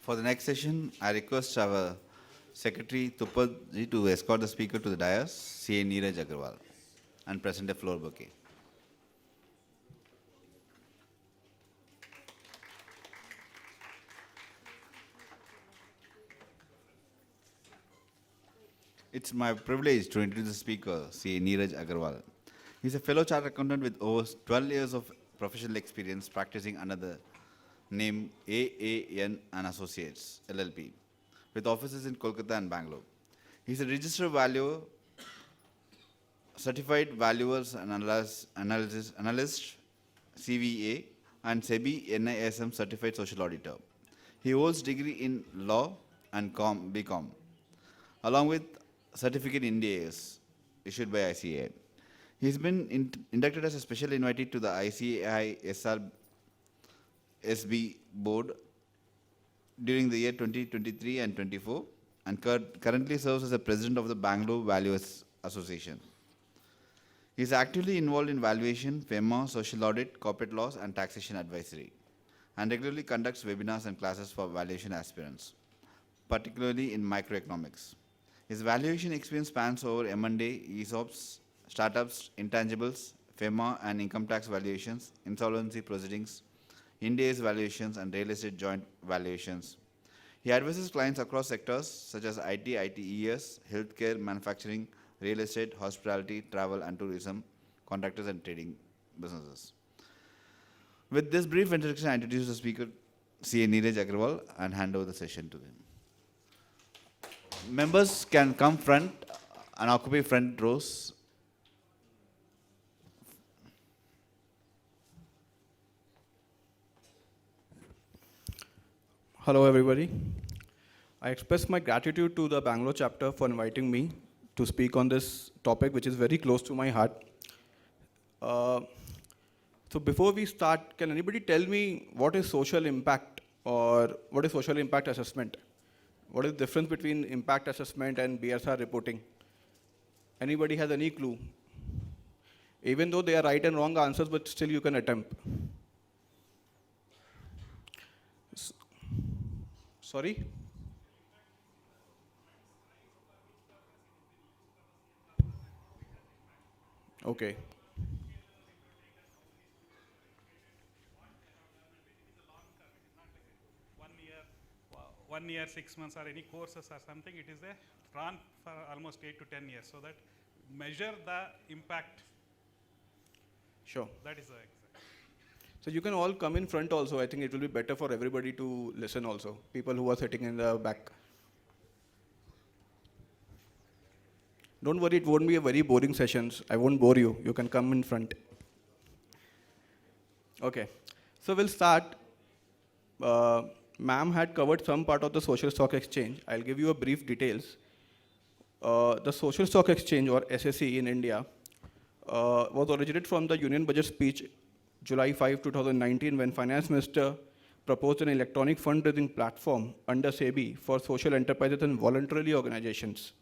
For the next session, I request our Secretary Tupaji to escort the speaker to the dais, CA Neeraj Agarwal, and present a floor bouquet. It's my privilege to introduce the speaker, CA Neeraj Agarwal. He's a fellow chartered accountant with over 12 years of professional experience practicing under the name AAN and Associates, LLP, with offices in Kolkata and Bangalore. He's a registered valuer, certified valuers and analyst, CVA, and SEBI NISM certified social auditor. He holds degree in law and BCom, along with certificate in DAS issued by ICAI. He's been inducted as a special invitee to the ICAI SB board during the year 2023 and 24, and currently serves as the president of the Bangalore Valuers Association. He is actively involved in valuation, FEMA, social audit, corporate laws, and taxation advisory, and regularly conducts webinars and classes for valuation aspirants, particularly in microeconomics. His valuation experience spans over M&A, ESOPs, startups, intangibles, FEMA and income tax valuations, insolvency proceedings, Ind-AS valuations, and real estate joint valuations. He advises clients across sectors such as IT, ITES, healthcare, manufacturing, real estate, hospitality, travel and tourism, contractors and trading businesses. With this brief introduction, I introduce the speaker, CA Neeraj Agarwal, and hand over the session to him. Members can come front and occupy front rows. Hello everybody. I express my gratitude to the Bangalore chapter for inviting me to speak on this topic which is very close to my heart. So before we start, can anybody tell me what is social impact or what is social impact assessment? What is the difference between impact assessment and BSR reporting? Anybody has any clue? Even though they are right and wrong answers, but still you can attempt. Sorry? Okay. One year, 6 months, or any courses or something. It is a run for almost 8 to 10 years, so that measure the impact. Sure. That is the exact. So you can all come in front also. I think it will be better for everybody to listen also, people who are sitting in the back. Don't worry, it won't be a very boring sessions. I won't bore you. You can come in front. Okay. So we'll start. Ma'am had covered some part of the social stock exchange. I'll give you a brief details. The social stock exchange, or SSE in India, was originated from the Union Budget speech July 5, 2019, when Finance Minister proposed an electronic fundraising platform under SEBI for social enterprises and voluntary organizations.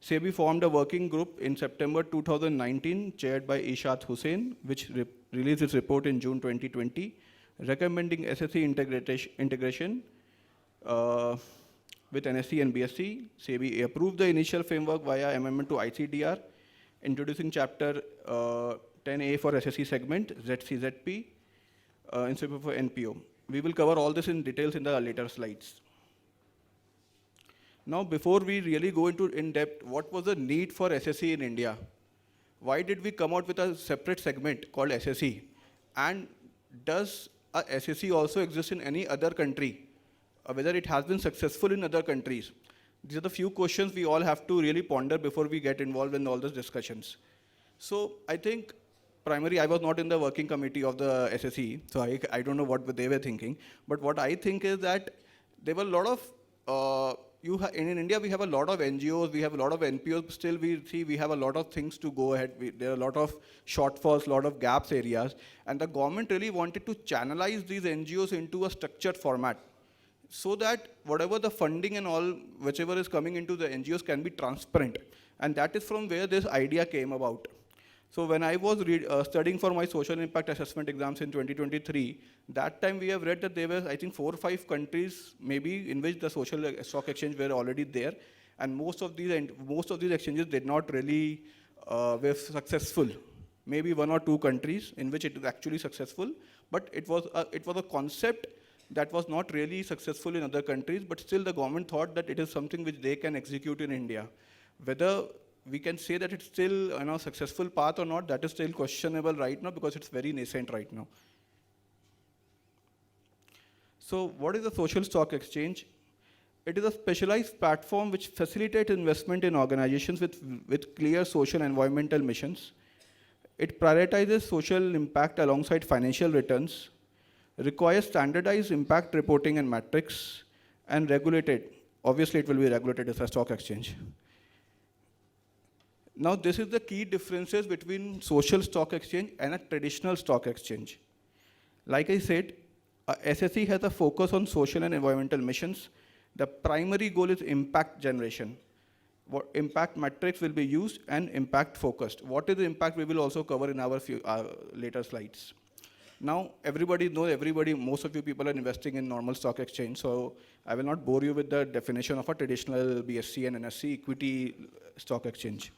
SEBI formed a working group in September 2019, chaired by Ishaq Hussain, which released its report in June 2020, recommending SSE integration with NSE and BSE. SEBI approved the initial framework via amendment to ICDR, introducing Chapter 10A for SSE segment, ZCZP, instead for NPO. We will cover all this in details in the later slides. Now, before we really go into in-depth, what was the need for SSE in India? Why did we come out with a separate segment called SSE? And does a SSE also exist in any other country? Whether it has been successful in other countries? These are the few questions we all have to really ponder before we get involved in all those discussions. So I think primarily I was not in the working committee of the SSE, so I don't know what they were thinking. But what I think is that there were a lot of, in India we have a lot of NGOs, we have a lot of NPOs, still we see we have a lot of things to go ahead. There are a lot of shortfalls, a lot of gaps areas, and the government really wanted to channelize these NGOs into a structured format, so that whatever the funding and all, whichever is coming into the NGOs can be transparent. And that is from where this idea came about. So when I was studying for my social impact assessment exams in 2023, that time we have read that there were, I think, 4 or 5 countries maybe in which the social stock exchange were already there, and most of these exchanges did not really were successful. Maybe 1 or 2 countries in which it is actually successful, but it was a concept that was not really successful in other countries, but still the government thought that it is something which they can execute in India. Whether we can say that it's still a successful path or not, that is still questionable right now because it's very nascent right now. So what is a social stock exchange? It is a specialized platform which facilitates investment in organizations with clear social and environmental missions. It prioritizes social impact alongside financial returns, requires standardized impact reporting and metrics, and regulated. Obviously, it will be regulated as a stock exchange. Now, this is the key differences between social stock exchange and a traditional stock exchange. Like I said, a SSE has a focus on social and environmental missions. The primary goal is impact generation. What impact metrics will be used and impact focused. What is the impact we will also cover in our later slides. Now, most of you people are investing in normal stock exchange, so I will not bore you with the definition of a traditional BSE and NSE equity stock exchange.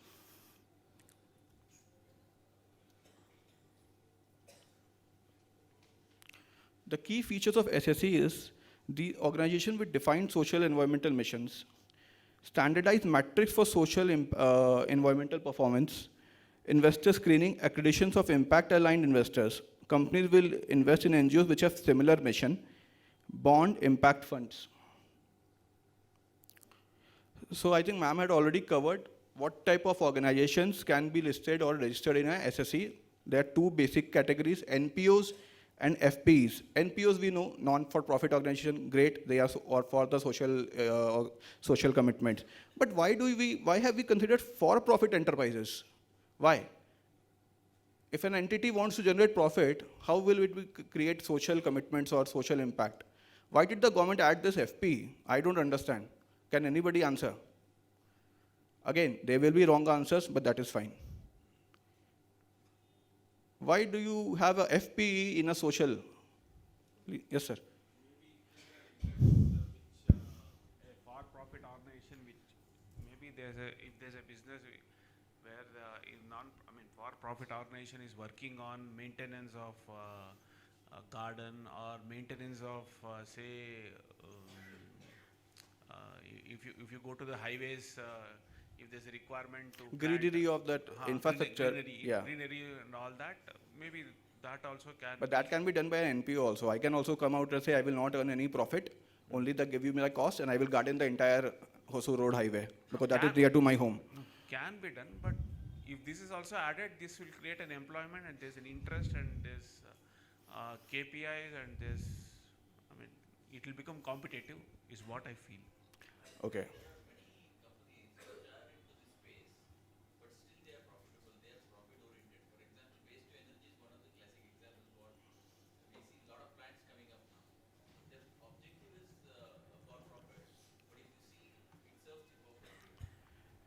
The key features of SSE is the organization with defined social and environmental missions, standardized metrics for social environmental performance, investor screening, accreditations of impact-aligned investors. Companies will invest in NGOs which have similar mission, bond impact funds. So I think ma'am had already covered what type of organizations can be listed or registered in a SSE. There are 2 basic categories, NPOs and FPs. NPOs we know, non-for-profit organization, great, they are or for the social commitments. But why have we considered for-profit enterprises? Why? If an entity wants to generate profit, how will it create social commitments or social impact? Why did the government add this FP? I don't understand. Can anybody answer? Again, there will be wrong answers, but that is fine. Why do you have a FPE in a social? Yes, sir. A for-profit organization which maybe if there's a business where for-profit organization is working on maintenance of a garden or maintenance of if you go to the highways, if there's a requirement to greenery of that infrastructure, greenery and all that, maybe that also can. But that can be done by an NPO also. I can also come out and say I will not earn any profit, only give you me the cost, and I will garden the entire Hosur Road highway because that is near to my home. Can be done, but if this is also added, this will create an employment and there's an interest and there's KPIs and there's, it will become competitive is what I feel. Okay.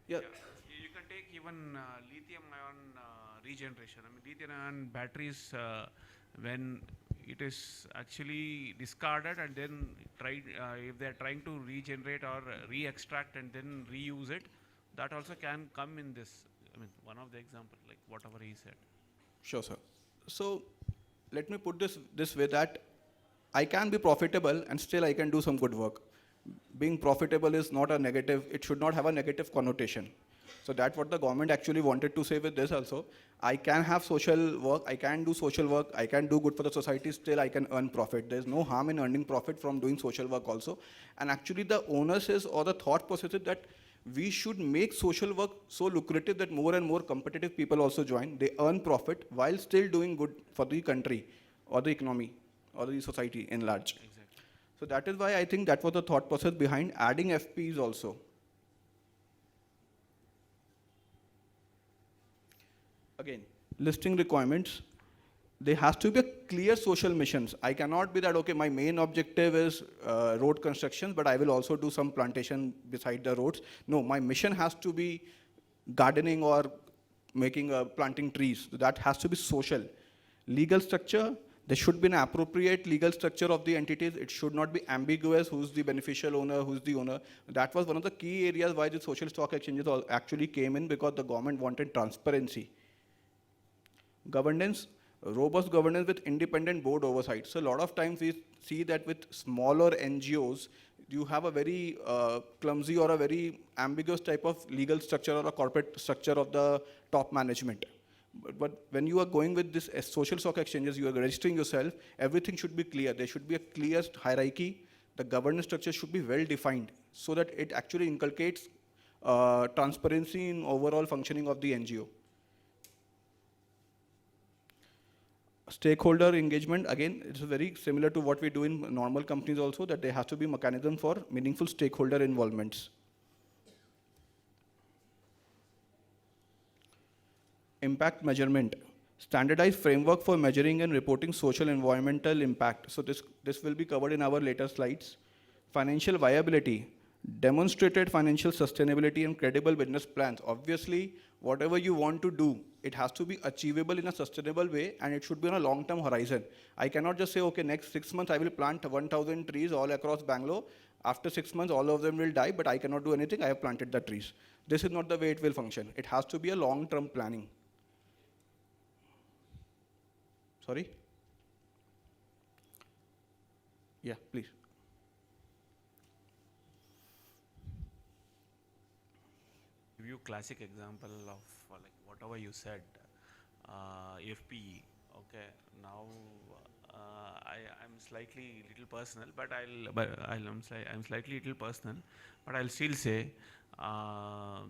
Yeah. You can take even lithium-ion regeneration. Lithium-ion batteries, when it is actually discarded and then if they are trying to regenerate or re-extract and then reuse it, that also can come in this. One of the examples, like whatever he said. Sure, sir. So let me put this way that I can be profitable and still I can do some good work. Being profitable is not a negative, it should not have a negative connotation. So that's what the government actually wanted to say with this also. I can have social work, I can do social work, I can do good for the society, still I can earn profit. There's no harm in earning profit from doing social work also. And actually the onus is, or the thought process is that we should make social work so lucrative that more and more competitive people also join. They earn profit while still doing good for the country or the economy or the society in large. Exactly. So that is why I think that was the thought process behind adding FPs also. Again, listing requirements. There has to be a clear social missions. I cannot be that, okay, my main objective is road construction, but I will also do some plantation beside the roads. No, my mission has to be gardening or making planting trees. That has to be social. Legal structure, there should be an appropriate legal structure of the entities. It should not be ambiguous who's the beneficial owner, who's the owner. That was one of the key areas why the social stock exchanges actually came in, because the government wanted transparency. Governance, robust governance with independent board oversight. So a lot of times we see that with smaller NGOs, you have a very clumsy or a very ambiguous type of legal structure or a corporate structure of the top management. But when you are going with this social stock exchanges, you are registering yourself, everything should be clear. There should be a clear hierarchy. The governance structure should be well defined so that it actually inculcates transparency in overall functioning of the NGO. Stakeholder engagement, again, it's very similar to what we do in normal companies also, that there has to be mechanism for meaningful stakeholder involvements. Impact measurement, standardized framework for measuring and reporting social environmental impact. So this will be covered in our later slides. Financial viability, demonstrated financial sustainability and credible business plans. Obviously, whatever you want to do, it has to be achievable in a sustainable way, and it should be on a long-term horizon. I cannot just say, okay, next 6 months I will plant 1,000 trees all across Bangalore. After 6 months, all of them will die, but I cannot do anything. I have planted the trees. This is not the way it will function. It has to be a long-term planning. Sorry? Yeah, please. Give you classic example of like whatever you said, FPE. Okay, now I'm slightly little personal, but I'm slightly little personal, but I'll still say I'll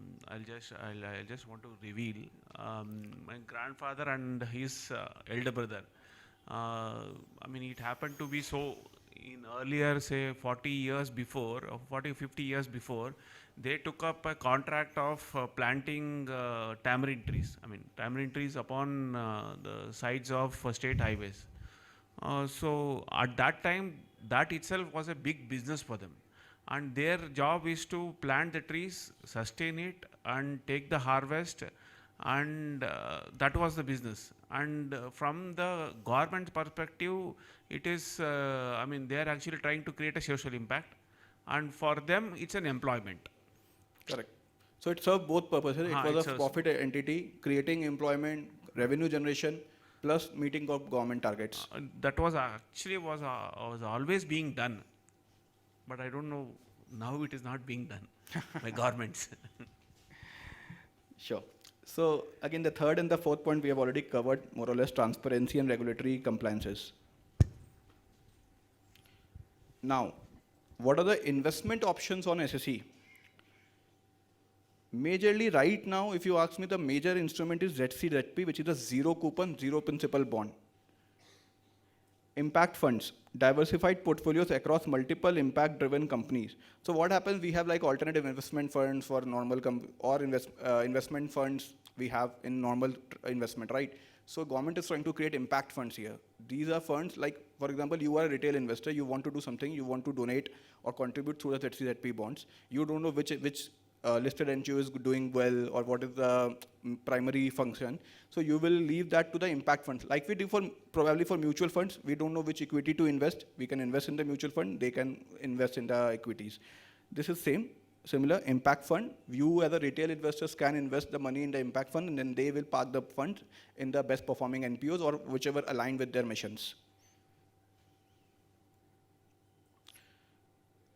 just want to reveal my grandfather and his elder brother. I mean, it happened to be so in earlier, say 40 years before, or 40 50 years before, they took up a contract of planting tamarind trees. I mean, tamarind trees upon the sides of state highways. So at that time, that itself was a big business for them. And their job is to plant the trees, sustain it, and take the harvest, and that was the business. And from the government perspective, it is, I mean, they are actually trying to create a social impact, and for them, it's an employment. Correct. So it served both purposes. It was it a profit entity, creating employment, revenue generation, plus meeting of government targets. That was actually was always being done, but I don't know, now it is not being done by governments. Sure. So again, the third and the fourth point we have already covered, more or less, transparency and regulatory compliances. Now, what are the investment options on SSE? Majorly right now, if you ask me, the major instrument is ZCZP, which is a zero coupon, zero principal bond. Impact funds, diversified portfolios across multiple impact-driven companies. So what happens, we have like alternative investment funds for normal investment funds we have in normal investment, right? So government is trying to create impact funds here. These are funds like, for example, you are a retail investor, you want to do something, you want to donate or contribute through the ZCZP bonds. You don't know which listed NGO is doing well or what is the primary function. So you will leave that to the impact funds. Like we do probably for mutual funds, we don't know which equity to invest. We can invest in the mutual fund, they can invest in the equities. This is similar, impact fund. You as a retail investors can invest the money in the impact fund, and then they will park the fund in the best performing NPOs or whichever align with their missions.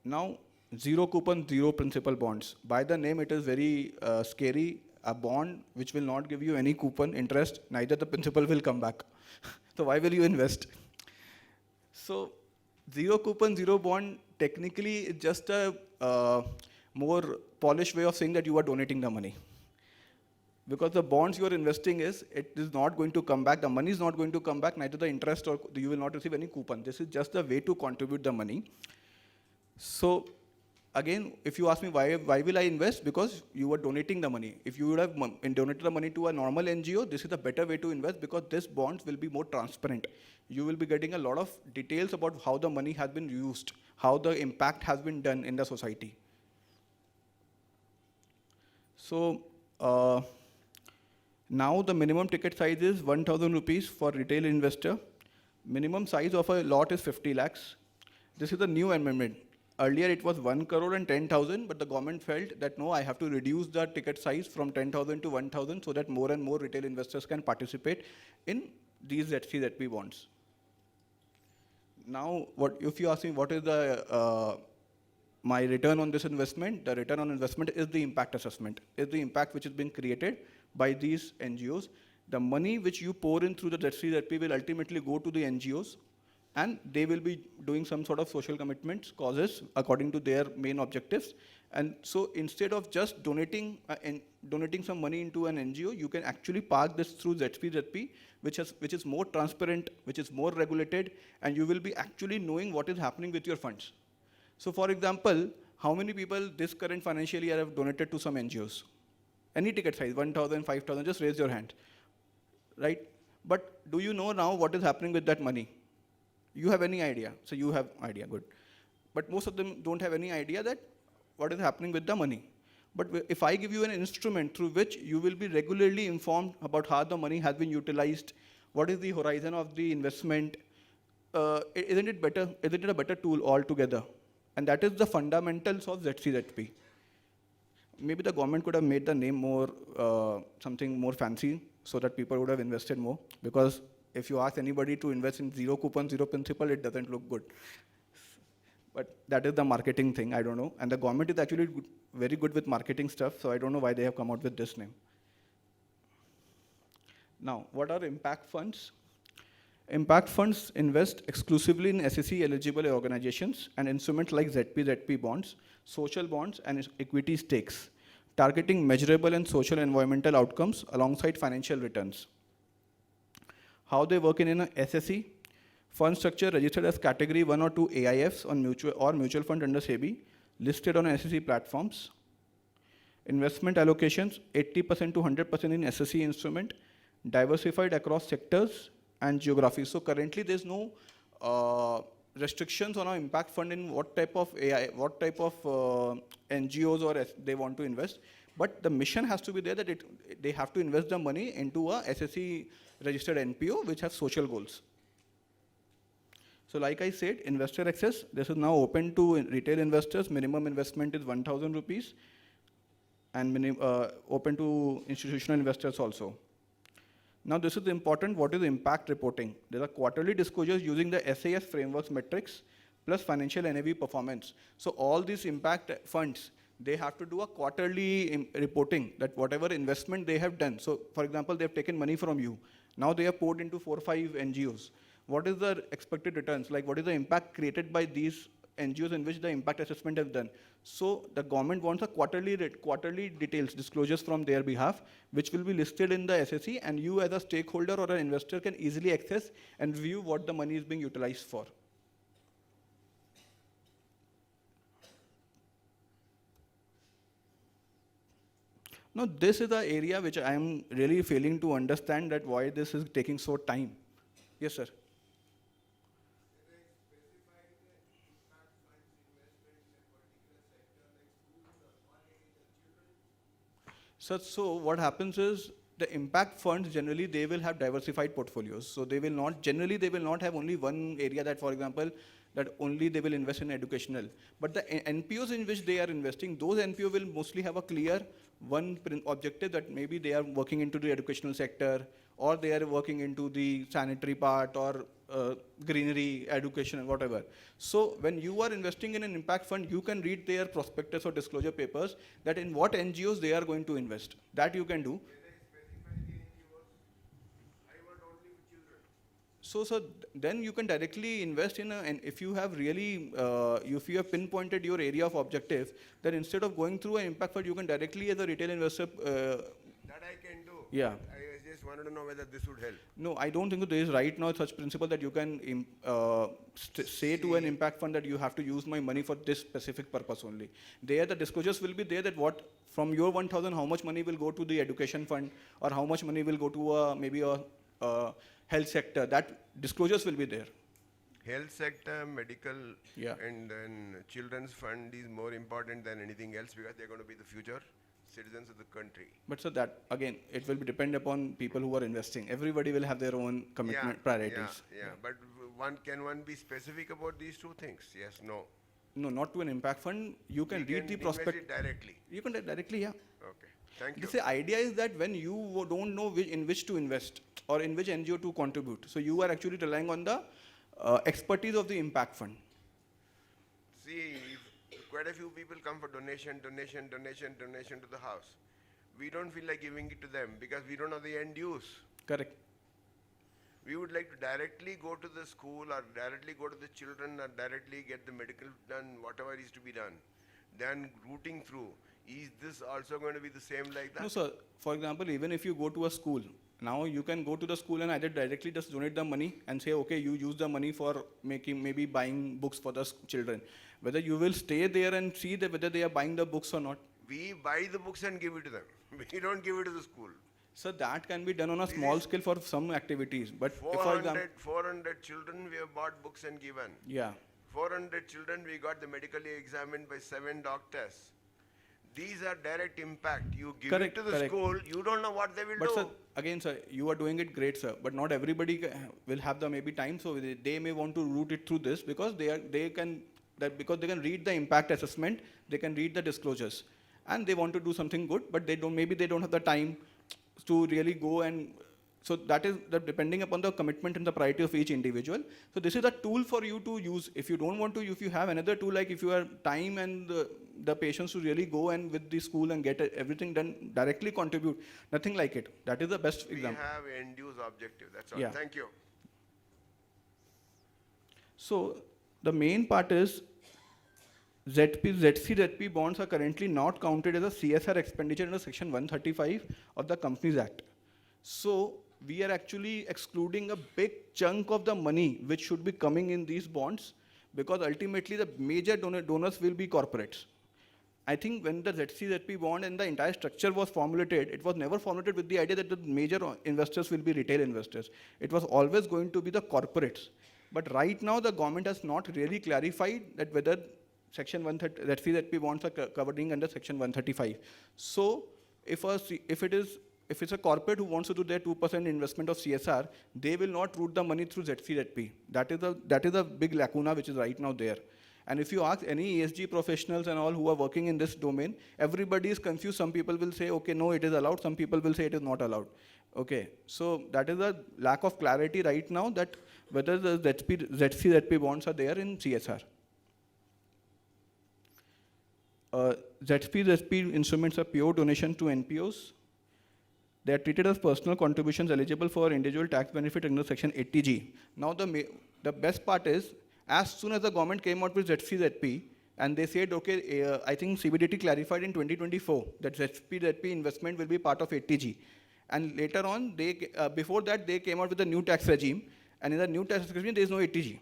Now, zero coupon, zero principal bonds. By the name, it is very scary. A bond which will not give you any coupon interest, neither the principal will come back. So why will you invest? So zero coupon, zero bond, technically it's just a more polished way of saying that you are donating the money. Because the bonds you are investing it is not going to come back, the money is not going to come back, neither the interest or you will not receive any coupon. This is just a way to contribute the money. So again, if you ask me why will I invest? Because you are donating the money. If you would have donated the money to a normal NGO, this is a better way to invest because this bonds will be more transparent. You will be getting a lot of details about how the money has been used, how the impact has been done in the society. So Now the minimum ticket size is 1,000 rupees for retail investor. Minimum size of a lot is 50 lakhs. This is a new amendment. Earlier it was 1 crore and 10,000, but the government felt that no, I have to reduce the ticket size from 10,000 to 1,000 so that more and more retail investors can participate in these ZCZP bonds. Now, if you ask me what is my return on this investment, the return on investment is the impact assessment, is the impact which has been created by these NGOs. The money which you pour in through the ZCZP will ultimately go to the NGOs, and they will be doing some sort of social commitments, causes, according to their main objectives. And so instead of just donating some money into an NGO, you can actually park this through ZPZP, which is more transparent, which is more regulated, and you will be actually knowing what is happening with your funds. So for example, how many people this current financial year have donated to some NGOs? Any ticket size, 1,000, 5,000, just raise your hand, right? But do you know now what is happening with that money? You have any idea? So you have idea, good. But most of them don't have any idea that what is happening with the money. But if I give you an instrument through which you will be regularly informed about how the money has been utilized, what is the horizon of the investment, isn't it better? Isn't it a better tool altogether? And that is the fundamentals of ZCZP. Maybe the government could have made the name more, something more fancy so that people would have invested more. Because if you ask anybody to invest in zero coupon, zero principal, it doesn't look good. But that is the marketing thing, I don't know. And the government is actually very good with marketing stuff, so I don't know why they have come out with this name. Now, what are impact funds? Impact funds invest exclusively in SEC eligible organizations and instruments like ZP bonds, social bonds, and equity stakes, targeting measurable and social environmental outcomes alongside financial returns. How they work in an SSE? Fund structure registered as category 1 or 2 AIFs on mutual fund under SEBI, listed on SEC platforms. Investment allocations, 80% to 100% in SSE instrument, diversified across sectors and geographies. So currently there's no restrictions on our impact fund in what type of NGOs or they want to invest. But the mission has to be there that they have to invest the money into a SSE registered NPO which has social goals. So like I said, investor access, this is now open to retail investors. Minimum investment is 1,000 rupees and open to institutional investors also. Now this is important, what is impact reporting? There are quarterly disclosures using the SAS frameworks metrics plus financial NAV performance. So all these impact funds, they have to do a quarterly reporting that whatever investment they have done. So for example, they have taken money from you. Now they have poured into 4 or 5 NGOs. What is the expected returns? Like what is the impact created by these NGOs in which the impact assessment has done? So the government wants a quarterly details, disclosures from their behalf, which will be listed in the SSE, and you as a stakeholder or an investor can easily access and view what the money is being utilized for. Now this is the area which I am really failing to understand that why this is taking so time. Yes, sir. So what happens is the impact funds generally they will have diversified portfolios. So they will not have only one area that, for example, that only they will invest in educational. But the NPOs in which they are investing, those NPO will mostly have a clear one objective that maybe they are working into the educational sector, or they are working into the sanitary part, or greenery, education, and whatever. So when you are investing in an impact fund, you can read their prospectus or disclosure papers that in what NGOs they are going to invest. That you can do. So then you can directly invest in and if you have really, if you have pinpointed your area of objective, then instead of going through an impact fund, you can directly as a retail investor. That I can do. Yeah. I just wanted to know whether this would help. No, I don't think that there is right now such principle that you can say to an impact fund that you have to use my money for this specific purpose only. There the disclosures will be there that what from your 1,000, how much money will go to the education fund, or how much money will go to maybe a health sector. That disclosures will be there. Health sector, medical, Yeah. and then children's fund is more important than anything else because they're going to be the future. citizens of the country. But so that, again, it will be depend upon people who are investing. Everybody will have their own commitment priorities. Yeah. But can one be specific about these two things? Yes, no. No, not to an impact fund. You can We read the invest prospect. it directly. You can directly, yeah. Okay. Thank you. The idea is that when you don't know in which to invest or in which NGO to contribute, so you are actually relying on the expertise of the impact fund. See, quite a few people come for donation to the house. We don't feel like giving it to them because we don't know the end use. Correct. We would like to directly go to the school or directly go to the children or directly get the medical done, whatever is to be done. Then routing through. Is this also going to be the same like that? No, sir. For example, even if you go to a school, now you can go to the school and either directly just donate the money and say, okay, you use the money for maybe buying books for the children. Whether you will stay there and see that whether they are buying the books or not. We buy the books and give it to them. We don't give it to the school. So that can be done on a small scale for some activities. But if, for 400, example, 400 children we have bought books and given. yeah. 400 children we got the medically examined by 7 doctors. These are direct impact. You give Correct, it to the correct. school, you don't know what they will But do. sir, again, sir, you are doing it great, sir. But not everybody will have the maybe time, so they may want to route it through this because they can read the impact assessment, they can read the disclosures, and they want to do something good, but they don't have the time to really go and. So that is depending upon the commitment and the priority of each individual. So this is a tool for you to use. If you don't want to, if you have another tool, like if you have time and the patience to really go and with the school and get everything done, directly contribute, nothing like it. That is the best We example. have end use objective, that's all. Yeah. Thank you. So the main part is ZCZP bonds are currently not counted as a CSR expenditure under Section 135 of the Companies Act. So we are actually excluding a big chunk of the money which should be coming in these bonds because ultimately the major donors will be corporates. I think when the ZCZP bond and the entire structure was formulated, it was never formulated with the idea that the major investors will be retail investors. It was always going to be the corporates. But right now the government has not really clarified that whether Section 130 ZCZP bonds are covering under Section 135. So if it's a corporate who wants to do their 2% investment of CSR, they will not route the money through ZCZP. That is a big lacuna which is right now there. And if you ask any ESG professionals and all who are working in this domain, everybody is confused. Some people will say, okay, no, it is allowed. Some people will say it is not allowed. Okay, so that is a lack of clarity right now that whether the ZCZP bonds are there in CSR. ZCZP instruments are pure donation to NPOs. They are treated as personal contributions eligible for individual tax benefit under Section 80G. Now the best part is, as soon as the government came out with ZCZP, and they said, okay, I think CBDT clarified in 2024 that ZCZP investment will be part of 80G. And later on, before that, they came out with a new tax regime, and in the new tax regime, there is no 80G.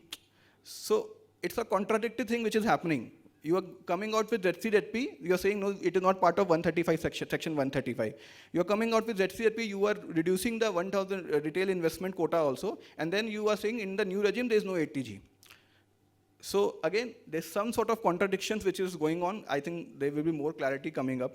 So it's a contradictory thing which is happening. You are coming out with ZCZP, you are saying, no, it is not part of 135 section 135. You are coming out with ZCZP, you are reducing the 1,000 retail investment quota also, and then you are saying in the new regime, there is no 80G. So again, there's some sort of contradictions which is going on. I think there will be more clarity coming up.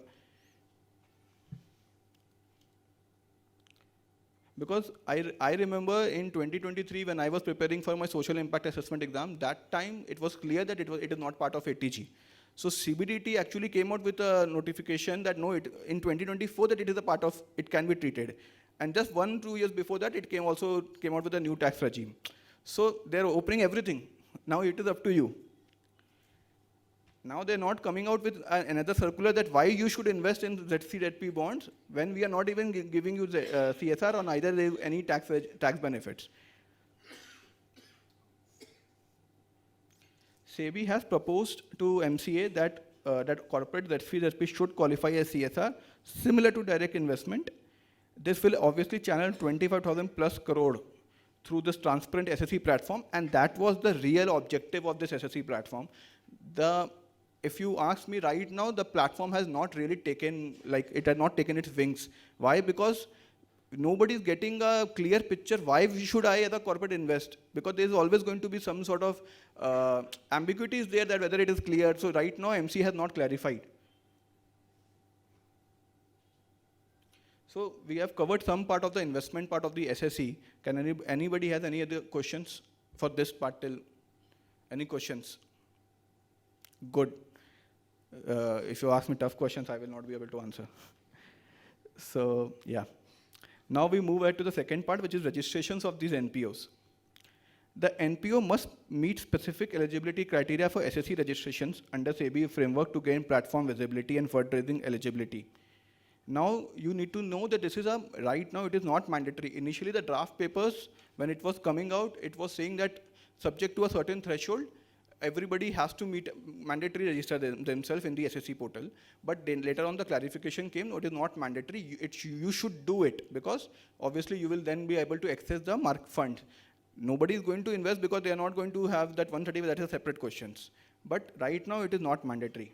Because I remember in 2023 when I was preparing for my social impact assessment exam, that time it was clear that it is not part of 80G. So CBDT actually came out with a notification that no, in 2024 that it is a part of, it can be treated. And just 1-2 years before that, it came out with a new tax regime. So they're opening everything. Now it is up to you. Now they're not coming out with another circular that why you should invest in ZCZP bonds when we are not even giving you the CSR or neither there is any tax benefits. SEBI has proposed to MCA that corporate ZCZP should qualify as CSR similar to direct investment. This will obviously channel 25,000 plus crore through this transparent SSE platform, and that was the real objective of this SSE platform. If you ask me right now, the platform has not really taken its wings. Why? Because nobody is getting a clear picture why should I as a corporate invest, because there is always going to be some sort of ambiguity is there that whether it is clear. So right now MC has not clarified. So we have covered some part of the investment part of the SSE. Can anybody has any other questions for this part till? Any questions? Good. If you ask me tough questions, I will not be able to answer. So yeah. Now we move ahead to the second part, which is registrations of these NPOs. The NPO must meet specific eligibility criteria for SSE registrations under SEBI framework to gain platform visibility and fundraising eligibility. Now you need to know that this is right now it is not mandatory. Initially the draft papers, when it was coming out, it was saying that subject to a certain threshold, everybody has to meet mandatory register themselves in the SSE portal. But then later on the clarification came, no, it is not mandatory. You should do it because obviously you will then be able to access the mark fund. Nobody is going to invest because they are not going to have that 130, that is a separate questions. But right now it is not mandatory.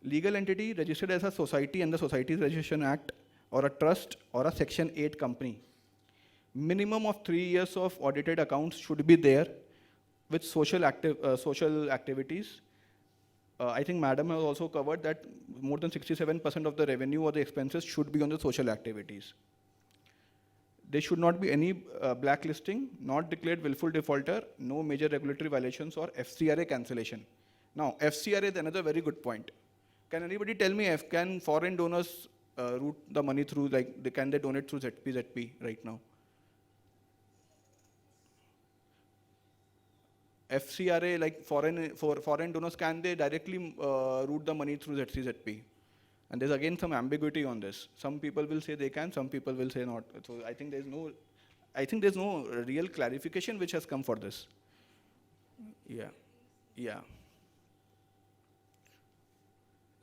Legal entity registered as a society under Societies Registration Act or a trust or a Section 8 company. Minimum of 3 years of audited accounts should be there with social activities. I think Madam has also covered that more than 67% of the revenue or the expenses should be on the social activities. There should not be any blacklisting, not declared willful defaulter, no major regulatory violations or FCRA cancellation. Now, FCRA is another very good point. Can anybody tell me can foreign donors route the money through, like, can they donate through ZP right now? FCRA, like foreign donors, can they directly route the money through ZP? And there's again some ambiguity on this. Some people will say they can, some people will say not. So I think there's no real clarification which has come for this. Yeah.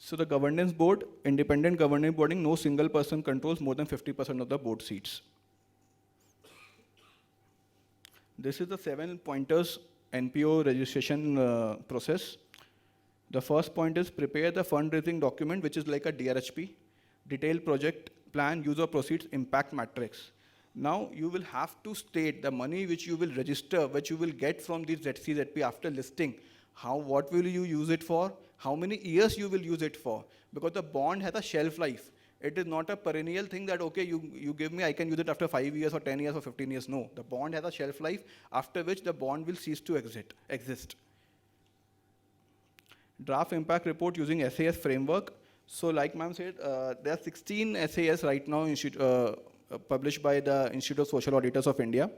So the governance board, independent governing body, no single person controls more than 50% of the board seats. This is the 7 pointers NPO registration process. The first point is prepare the fundraising document, which is like a DRHP, detailed project plan, use of proceeds, impact matrix. Now you will have to state the money which you will register, which you will get from this ZCZP after listing. What will you use it for? How many years you will use it for? Because the bond has a shelf life. It is not a perennial thing that, okay, you give me, I can use it after 5 years or 10 years or 15 years. No, the bond has a shelf life after which the bond will cease to exist. Draft impact report using SAS framework. So like ma'am said, there are 16 SAS right now published by the Institute of Social Auditors of India.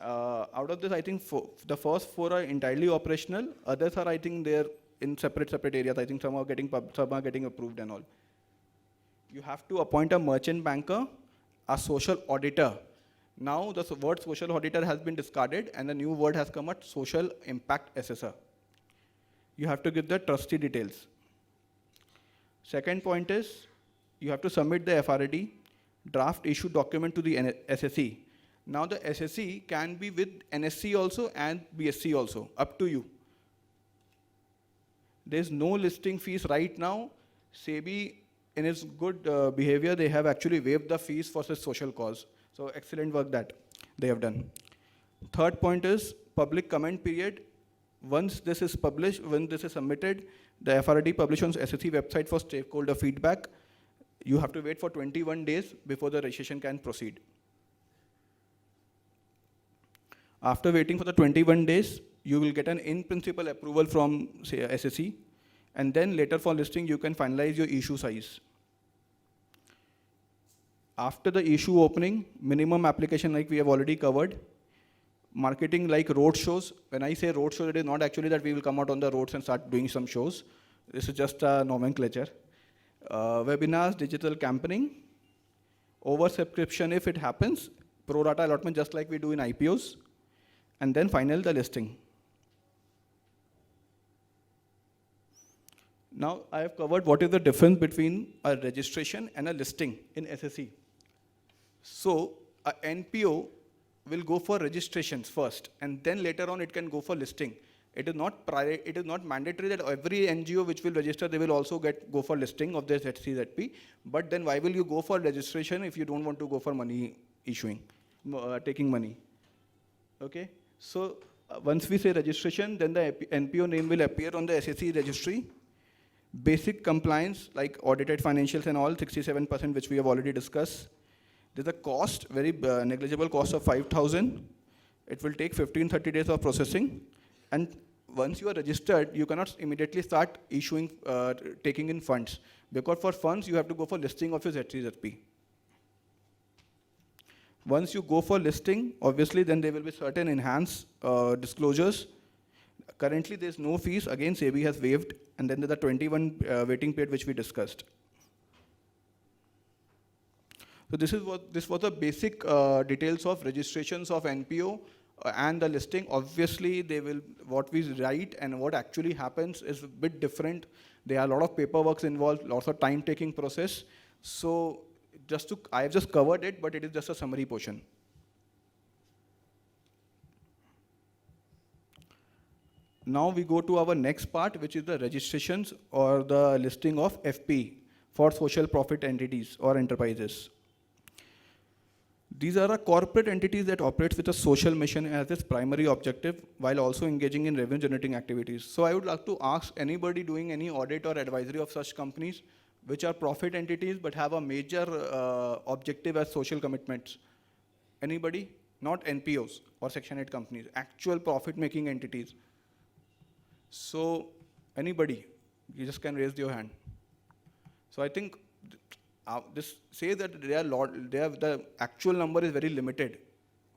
Out of this, I think the first 4 are entirely operational. Others are, I think, they're in separate areas. I think some are getting approved and all. You have to appoint a merchant banker, a social auditor. Now the word social auditor has been discarded and the new word has come at social impact assessor. You have to give the trustee details. Second point is, you have to submit the FRD, draft issue document to the SSE. Now the SSE can be with NSC also and BSC also, up to you. There's no listing fees right now. SEBI, in its good behavior, they have actually waived the fees for such social cause. So excellent work that they have done. Third point is public comment period. Once this is published, when this is submitted, the FRD published on SSE website for stakeholder feedback. You have to wait for 21 days before the registration can proceed. After waiting for the 21 days, you will get an in-principle approval from, say, SSE, and then later for listing, you can finalize your issue size. After the issue opening, minimum application like we have already covered. Marketing like road shows. When I say road shows, it is not actually that we will come out on the roads and start doing some shows. This is just a nomenclature. Webinars, digital campaigning. Oversubscription if it happens. Pro rata allotment just like we do in IPOs. And then final, the listing. Now I have covered what is the difference between a registration and a listing in SSE. So a NPO will go for registrations first, and then later on it can go for listing. It is not mandatory that every NGO which will register, they will also go for listing of their ZCZP. But then why will you go for registration if you don't want to go for money issuing, taking money? Okay. So once we say registration, then the NPO name will appear on the SSE registry. Basic compliance, like audited financials and all, 67%, which we have already discussed. There's a cost, very negligible cost of 5,000. It will take 15, 30 days of processing. And once you are registered, you cannot immediately start issuing, taking in funds. Because for funds, you have to go for listing of your Z3ZP. Once you go for listing, obviously, then there will be certain enhanced disclosures. Currently, there's no fees. Again, SEBI has waived. And then there's a 21 waiting period, which we discussed. So this was the basic details of registrations of NPO and the listing. Obviously, what we write and what actually happens is a bit different. There are a lot of paperwork involved, lots of time-taking process. So I have just covered it, but it is just a summary portion. Now we go to our next part, which is the registrations or the listing of FP for social profit entities or enterprises. These are corporate entities that operate with a social mission as its primary objective while also engaging in revenue generating activities. So I would like to ask anybody doing any audit or advisory of such companies which are profit entities but have a major objective as social commitments. Anybody? Not NPOs or Section 8 companies, actual profit making entities. So anybody, you just can raise your hand. So I think this says that the actual number is very limited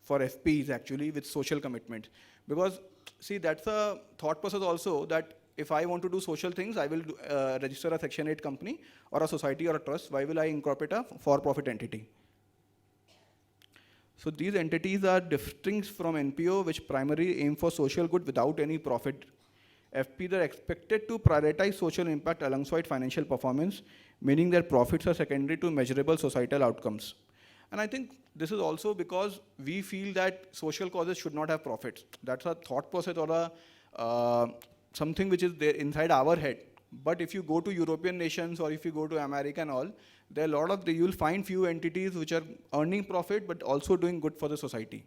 for FPs actually with social commitment. Because see, that's a thought process also that if I want to do social things, I will register a Section 8 company or a society or a trust. Why will I incorporate a for-profit entity? So these entities are distinct from NPO, which primarily aim for social good without any profit. FPs are expected to prioritize social impact alongside financial performance, meaning their profits are secondary to measurable societal outcomes. And I think this is also because we feel that social causes should not have profits. That's a thought process or something which is there inside our head. But if you go to European nations or if you go to America and all, there are a lot of, you'll find few entities which are earning profit but also doing good for the society.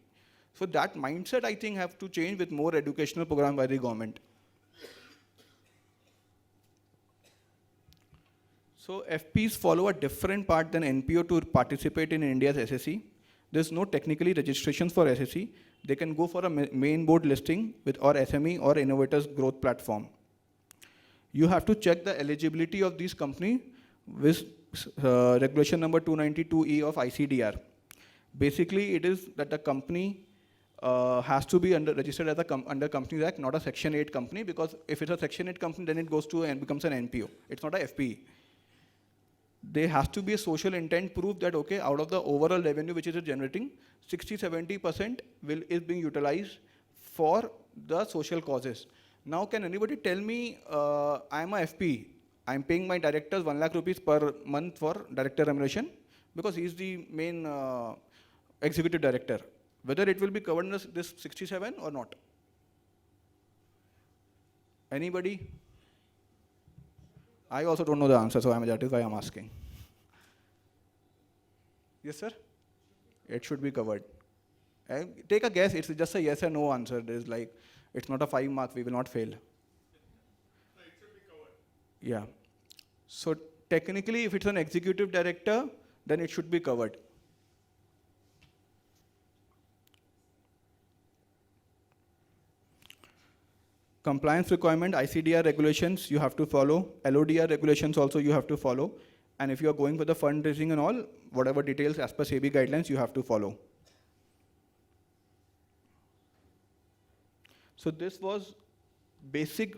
So that mindset, I think, have to change with more educational program by the government. So FPs follow a different path than NPO to participate in India's SSE. There's no technically registrations for SSE. They can go for a main board listing with or SME or Innovators Growth Platform. You have to check the eligibility of these companies with regulation number 292E of ICDR. Basically, it is that the company has to be registered as under Companies Act, not a Section 8 company, because if it's a Section 8 company, then it goes to and becomes an NPO. It's not a FPE. There has to be a social intent proof that, okay, out of the overall revenue which is generating, 60-70% is being utilized for the social causes. Now, can anybody tell me, I'm a FP, I'm paying my directors 1 lakh rupees per month for director remuneration because he's the main executive director. Whether it will be covered in this 67 or not? Anybody? I also don't know the answer, so that is why I'm asking. Yes, sir? It should be covered. Take a guess, it's just a yes or no answer. There's like, it's not a 5 mark, we will not fail. So it should be covered. Yeah. So technically, if it's an executive director, then it should be covered. Compliance requirement, ICDR regulations, you have to follow. LODR regulations also you have to follow. And if you are going for the fundraising and all, whatever details as per SEBI guidelines, you have to follow. So this was basic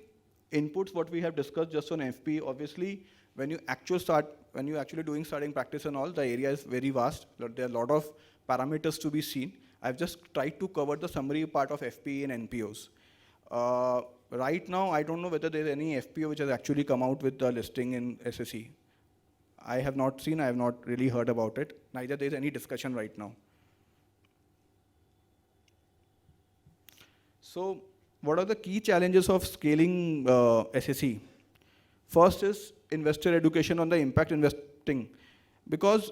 inputs what we have discussed just on FP. Obviously, when you actually doing starting practice and all, the area is very vast. There are a lot of parameters to be seen. I've just tried to cover the summary part of FP and NPOs. Right now, I don't know whether there's any FPO which has actually come out with the listing in SSE. I have not seen, I have not really heard about it. Neither there's any discussion right now. So what are the key challenges of scaling SSE? First is investor education on the impact investing. Because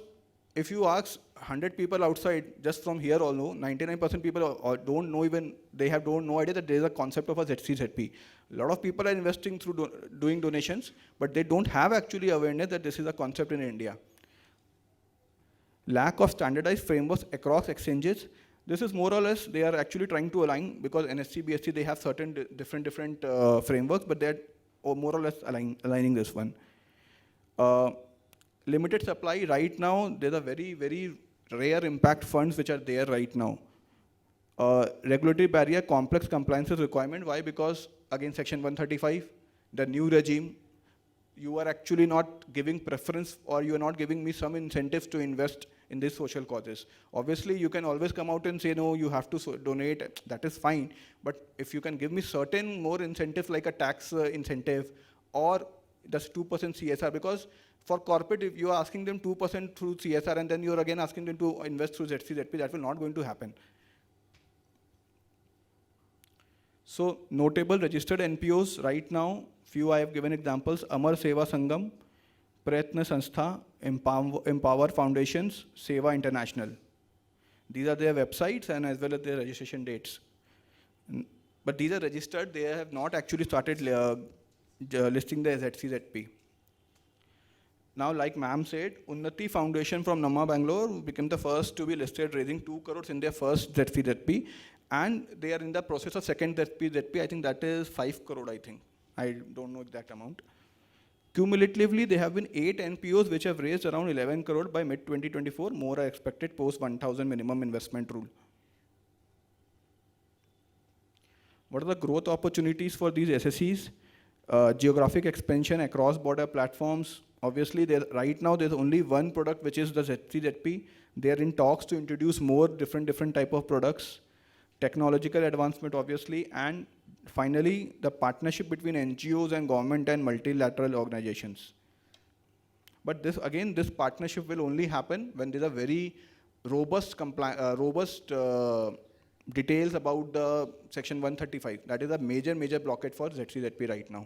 if you ask 100 people outside, just from here all know, 99% people don't know even, don't no idea that there is a concept of a ZCZP. A lot of people are investing through doing donations, but they don't have actually awareness that this is a concept in India. Lack of standardized frameworks across exchanges. This is more or less, they are actually trying to align, because NSE, BSE, they have certain different frameworks, but they're more or less aligning this one. Limited supply. Right now, there's a very, very rare impact funds which are there right now. Regulatory barrier, complex compliances requirement. Why? Because again, Section 135, the new regime, you are actually not giving preference, or you are not giving me some incentives to invest in these social causes. Obviously, you can always come out and say, no, you have to donate, that is fine. But if you can give me certain more incentives, like a tax incentive, or just 2% CSR, because for corporate, if you are asking them 2% through CSR, and then you are again asking them to invest through ZCZP, that will not going to happen. So notable registered NPOs right now, few I have given examples: Amar Seva Sangam, Prayatna Sanstha, Empower Foundations, Seva International. These are their websites and as well as their registration dates. But these are registered, they have not actually started listing the ZCZP. Now, like ma'am said, Unnati Foundation from Namma Bangalore became the first to be listed, raising 2 crores in their first ZCZP. And they are in the process of second ZCZP. I think that is 5 crore, I think. I don't know exact amount. Cumulatively, there have been 8 NPOs which have raised around 11 crore by mid-2024. More are expected post 1,000 minimum investment rule. What are the growth opportunities for these SSEs? Geographic expansion across border platforms. Obviously, right now there's only one product, which is the ZCZP. They are in talks to introduce more different type of products. Technological advancement, obviously, and finally, the partnership between NGOs and government and multilateral organizations. But this partnership will only happen when there's a very robust details about the Section 135. That is a major blockade for ZCZP right now.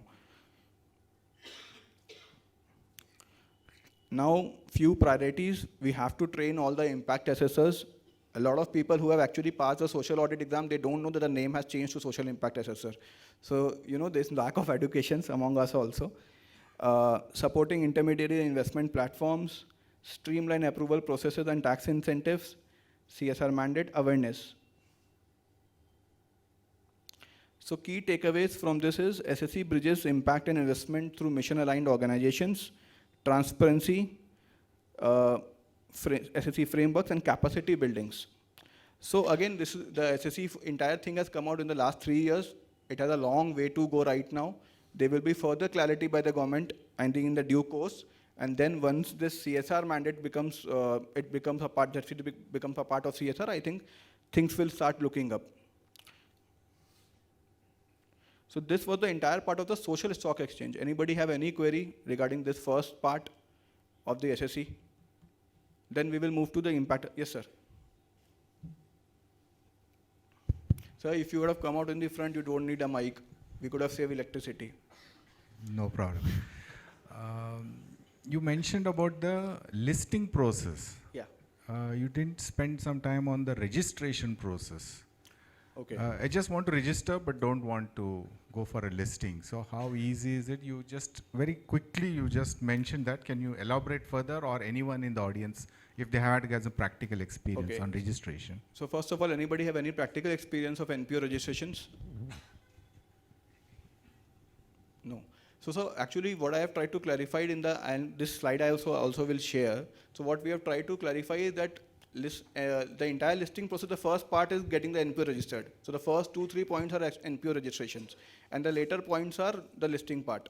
Now, few priorities. We have to train all the impact assessors. A lot of people who have actually passed the social audit exam, they don't know that the name has changed to social impact assessor. So, there's lack of education among us also. Supporting intermediary investment platforms, streamline approval processes and tax incentives, CSR mandate, awareness. So key takeaways from this is SSE bridges impact and investment through mission-aligned organizations, transparency, SSE frameworks, and capacity buildings. So again, this is the SSE entire thing has come out in the last 3 years. It has a long way to go right now. There will be further clarity by the government, I think, in the due course. And then once this CSR mandate becomes a part of CSR, I think things will start looking up. So this was the entire part of the social stock exchange. Anybody have any query regarding this first part of the SSE? Then we will move to the impact. Yes, sir. Sir, if you would have come out in the front, you don't need a mic. We could have saved electricity. No problem. You mentioned about the listing process. Yeah. You didn't spend some time on the registration process. Okay. I just want to register but don't want to go for a listing. So how easy is it? You just very quickly, you just mentioned that. Can you elaborate further, or anyone in the audience, if they had a practical experience on registration? So first of all, anybody have any practical experience of NPO registrations? No. So actually what I have tried to clarify in and this slide I also will share. So what we have tried to clarify is that the entire listing process, the first part is getting the NPO registered. So the first 2-3 points are NPO registrations, and the later points are the listing part.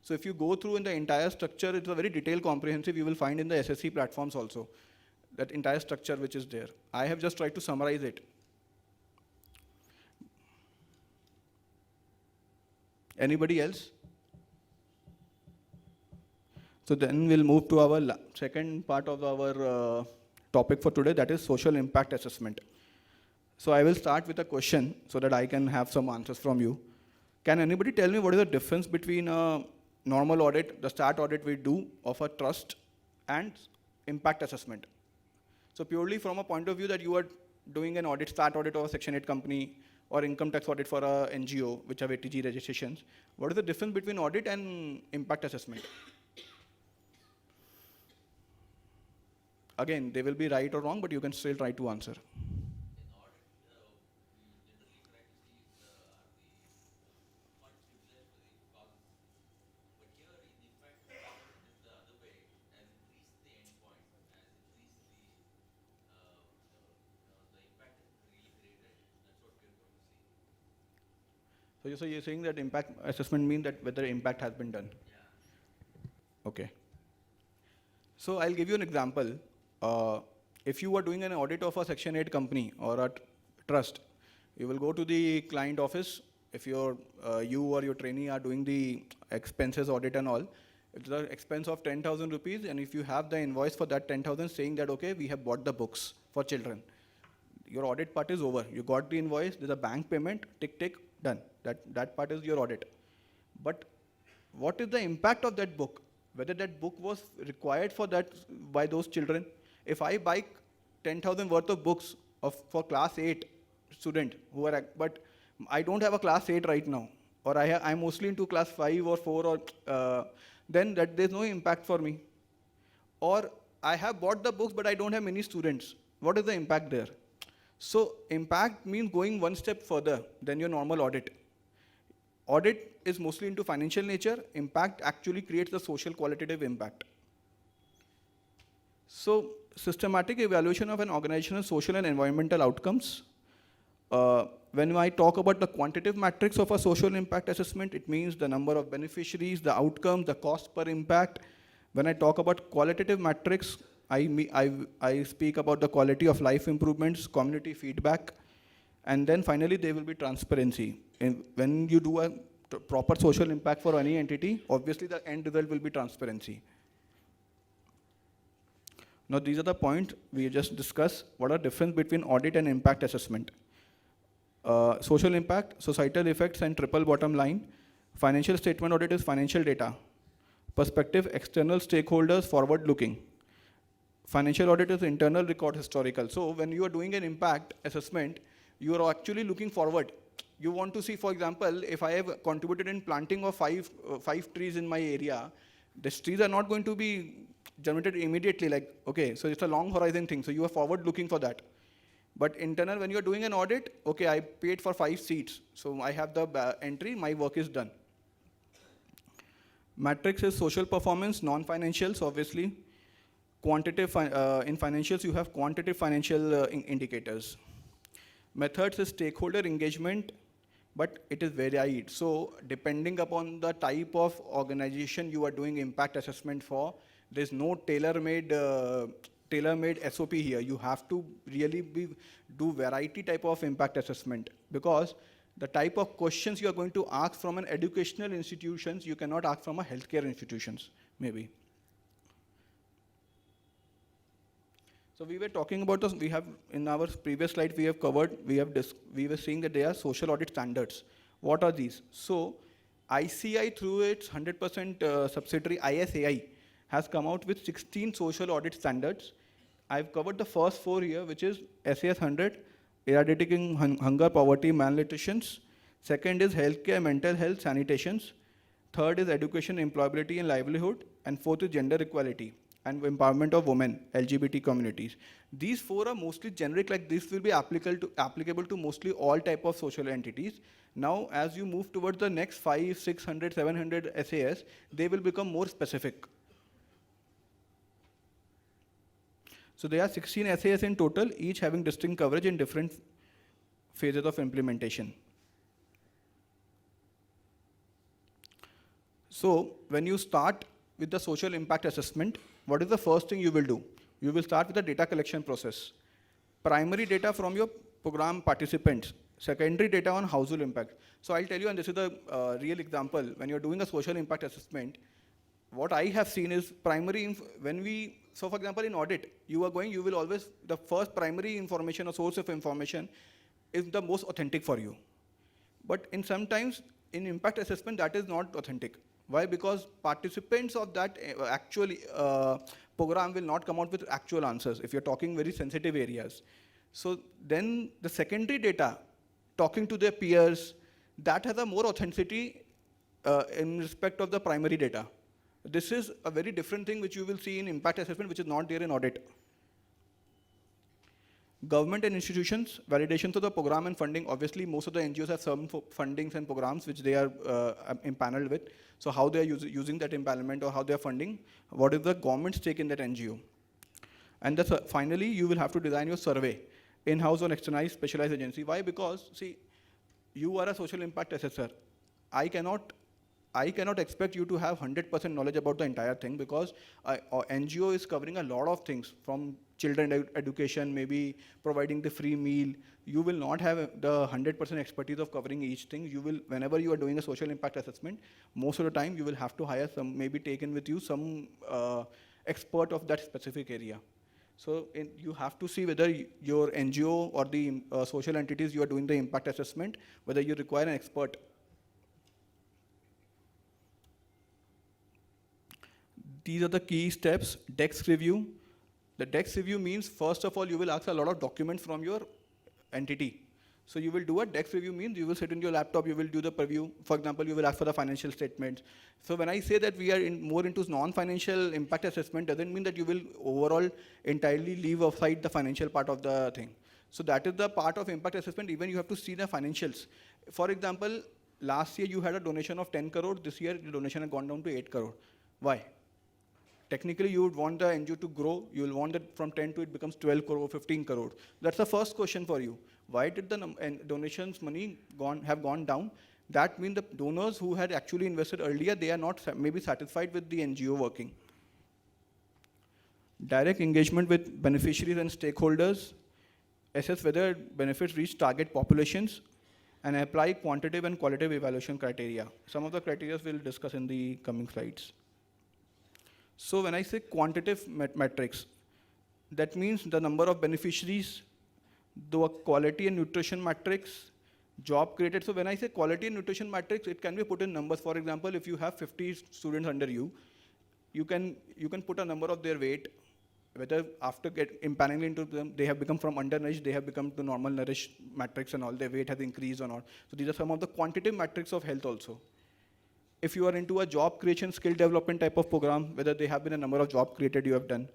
So if you go through in the entire structure, it's a very detailed, comprehensive. You will find in the SSE platforms also that entire structure which is there. I have just tried to summarize it. Anybody else? So then we'll move to our second part of our topic for today, that is social impact assessment. So I will start with a question so that I can have some answers from you. Can anybody tell me what is the difference between a normal audit, the start audit we do of a trust, and impact assessment? So purely from a point of view that you are doing an audit, start audit of a Section 8 company or income tax audit for a NGO, which have ATG registrations, what is the difference between audit and impact assessment? Again, they will be right or wrong, but you can still try to answer. So you're saying that impact assessment means that whether impact has been done? Okay. So I'll give you an example. If you are doing an audit of a Section 8 company or a trust, you will go to the client office. If you or your trainee are doing the expenses audit and all, it's the expense of 10,000 rupees, and if you have the invoice for that 10,000 saying that, okay, we have bought the books for children, your audit part is over. You got the invoice, there's a bank payment, tick, tick, done. That part is your audit. But what is the impact of that book? Whether that book was required for that by those children. If I buy 10,000 worth of books for class 8 student but I don't have a class 8 right now, or I'm mostly into class 5 or 4, or then there's no impact for me. Or I have bought the books, but I don't have many students. What is the impact there? So impact means going one step further than your normal audit. Audit is mostly into financial nature. Impact actually creates the social qualitative impact. So systematic evaluation of an organization's social and environmental outcomes. When I talk about the quantitative metrics of a social impact assessment, it means the number of beneficiaries, the outcomes, the cost per impact. When I talk about qualitative metrics, I speak about the quality of life improvements, community feedback, and then finally there will be transparency. When you do a proper social impact for any entity, obviously the end result will be transparency. Now these are the points we just discussed. What are the difference between audit and impact assessment? Social impact, societal effects, and triple bottom line. Financial statement audit is financial data. Perspective, external stakeholders, forward looking. Financial audit is internal record historical. So when you are doing an impact assessment, you are actually looking forward. You want to see, for example, if I have contributed in planting of five trees in my area, these trees are not going to be generated immediately, like, okay, so it's a long horizon thing. So you are forward looking for that. But internal, when you are doing an audit, okay, I paid for 5 seats. So I have the entry, my work is done. Matrix is social performance, non-financials, obviously. Quantitative, in financials, you have quantitative financial indicators. Methods is stakeholder engagement, but it is varied. So depending upon the type of organization you are doing impact assessment for, there's no tailor-made SOP here. You have to really do variety type of impact assessment, because the type of questions you are going to ask from an educational institutions, you cannot ask from a healthcare institutions, maybe. So we were talking about this, we have, in our previous slide we have covered, we were saying that there are social audit standards. What are these? So ICI through its 100% subsidiary ISAI has come out with 16 social audit standards. I've covered the first 4 here, which is SAS 100, eradicating hunger, poverty, malnutrition. Second is healthcare, mental health, sanitations. Third is education, employability and livelihood. And fourth is gender equality and empowerment of women, LGBT communities. These 4 are mostly generic, like this will be applicable to mostly all type of social entities. Now, as you move towards the next 500, 600, 700 SAS, they will become more specific. So there are 16 SAS in total, each having distinct coverage in different phases of implementation. So when you start with the social impact assessment, what is the first thing you will do? You will start with the data collection process. Primary data from your program participants, secondary data on household impact. So I'll tell you, and this is a real example, when you're doing a social impact assessment, what I have seen is primary, so for example in audit, you will always, the first primary information or source of information is the most authentic for you. But sometimes in impact assessment, that is not authentic. Why? Because participants of that actual program will not come out with actual answers if you're talking very sensitive areas. So then the secondary data, talking to their peers, that has a more authenticity in respect of the primary data. This is a very different thing which you will see in impact assessment, which is not there in audit. Government and institutions, validations of the program and funding. Obviously, most of the NGOs have some fundings and programs which they are impaneled with. So how they are using that empanelment or how they are funding, what is the government's stake in that NGO? And finally, you will have to design your survey, in-house or externalized specialized agency. Why? Because, see, you are a social impact assessor. I cannot expect you to have 100% knowledge about the entire thing, because NGO is covering a lot of things, from children education, maybe providing the free meal. You will not have the 100% expertise of covering each thing. You will, whenever you are doing a social impact assessment, most of the time you will have to hire some, maybe taken with you some expert of that specific area. So you have to see whether your NGO or the social entities you are doing the impact assessment, whether you require an expert. These are the key steps. Dex review. The Dex review means, first of all, you will ask a lot of documents from your entity. So you will do a Dex review means you will sit in your laptop, you will do the preview. For example, you will ask for the financial statements. So when I say that we are more into non-financial impact assessment, doesn't mean that you will overall entirely leave aside the financial part of the thing. So that is the part of impact assessment. Even you have to see the financials. For example, last year you had a donation of 10 crore. This year the donation has gone down to 8 crore. Why? Technically, you would want the NGO to grow. You will want that from 10 to it becomes 12 crore, 15 crore. That's the first question for you. Why did the donations money have gone down? That means the donors who had actually invested earlier, they are not maybe satisfied with the NGO working. Direct engagement with beneficiaries and stakeholders. Assess whether benefits reach target populations, and apply quantitative and qualitative evaluation criteria. Some of the criteria we'll discuss in the coming slides. So when I say quantitative metrics, that means the number of beneficiaries, the quality and nutrition metrics, job created. So when I say quality and nutrition metrics, it can be put in numbers. For example, if you have 50 students under you, you can put a number of their weight, whether after impaneling into them, they have become from undernourished, they have become to normal nourished metrics and all, their weight has increased or not. So these are some of the quantitative metrics of health also. If you are into a job creation, skill development type of program, whether they have been a number of jobs created you have done.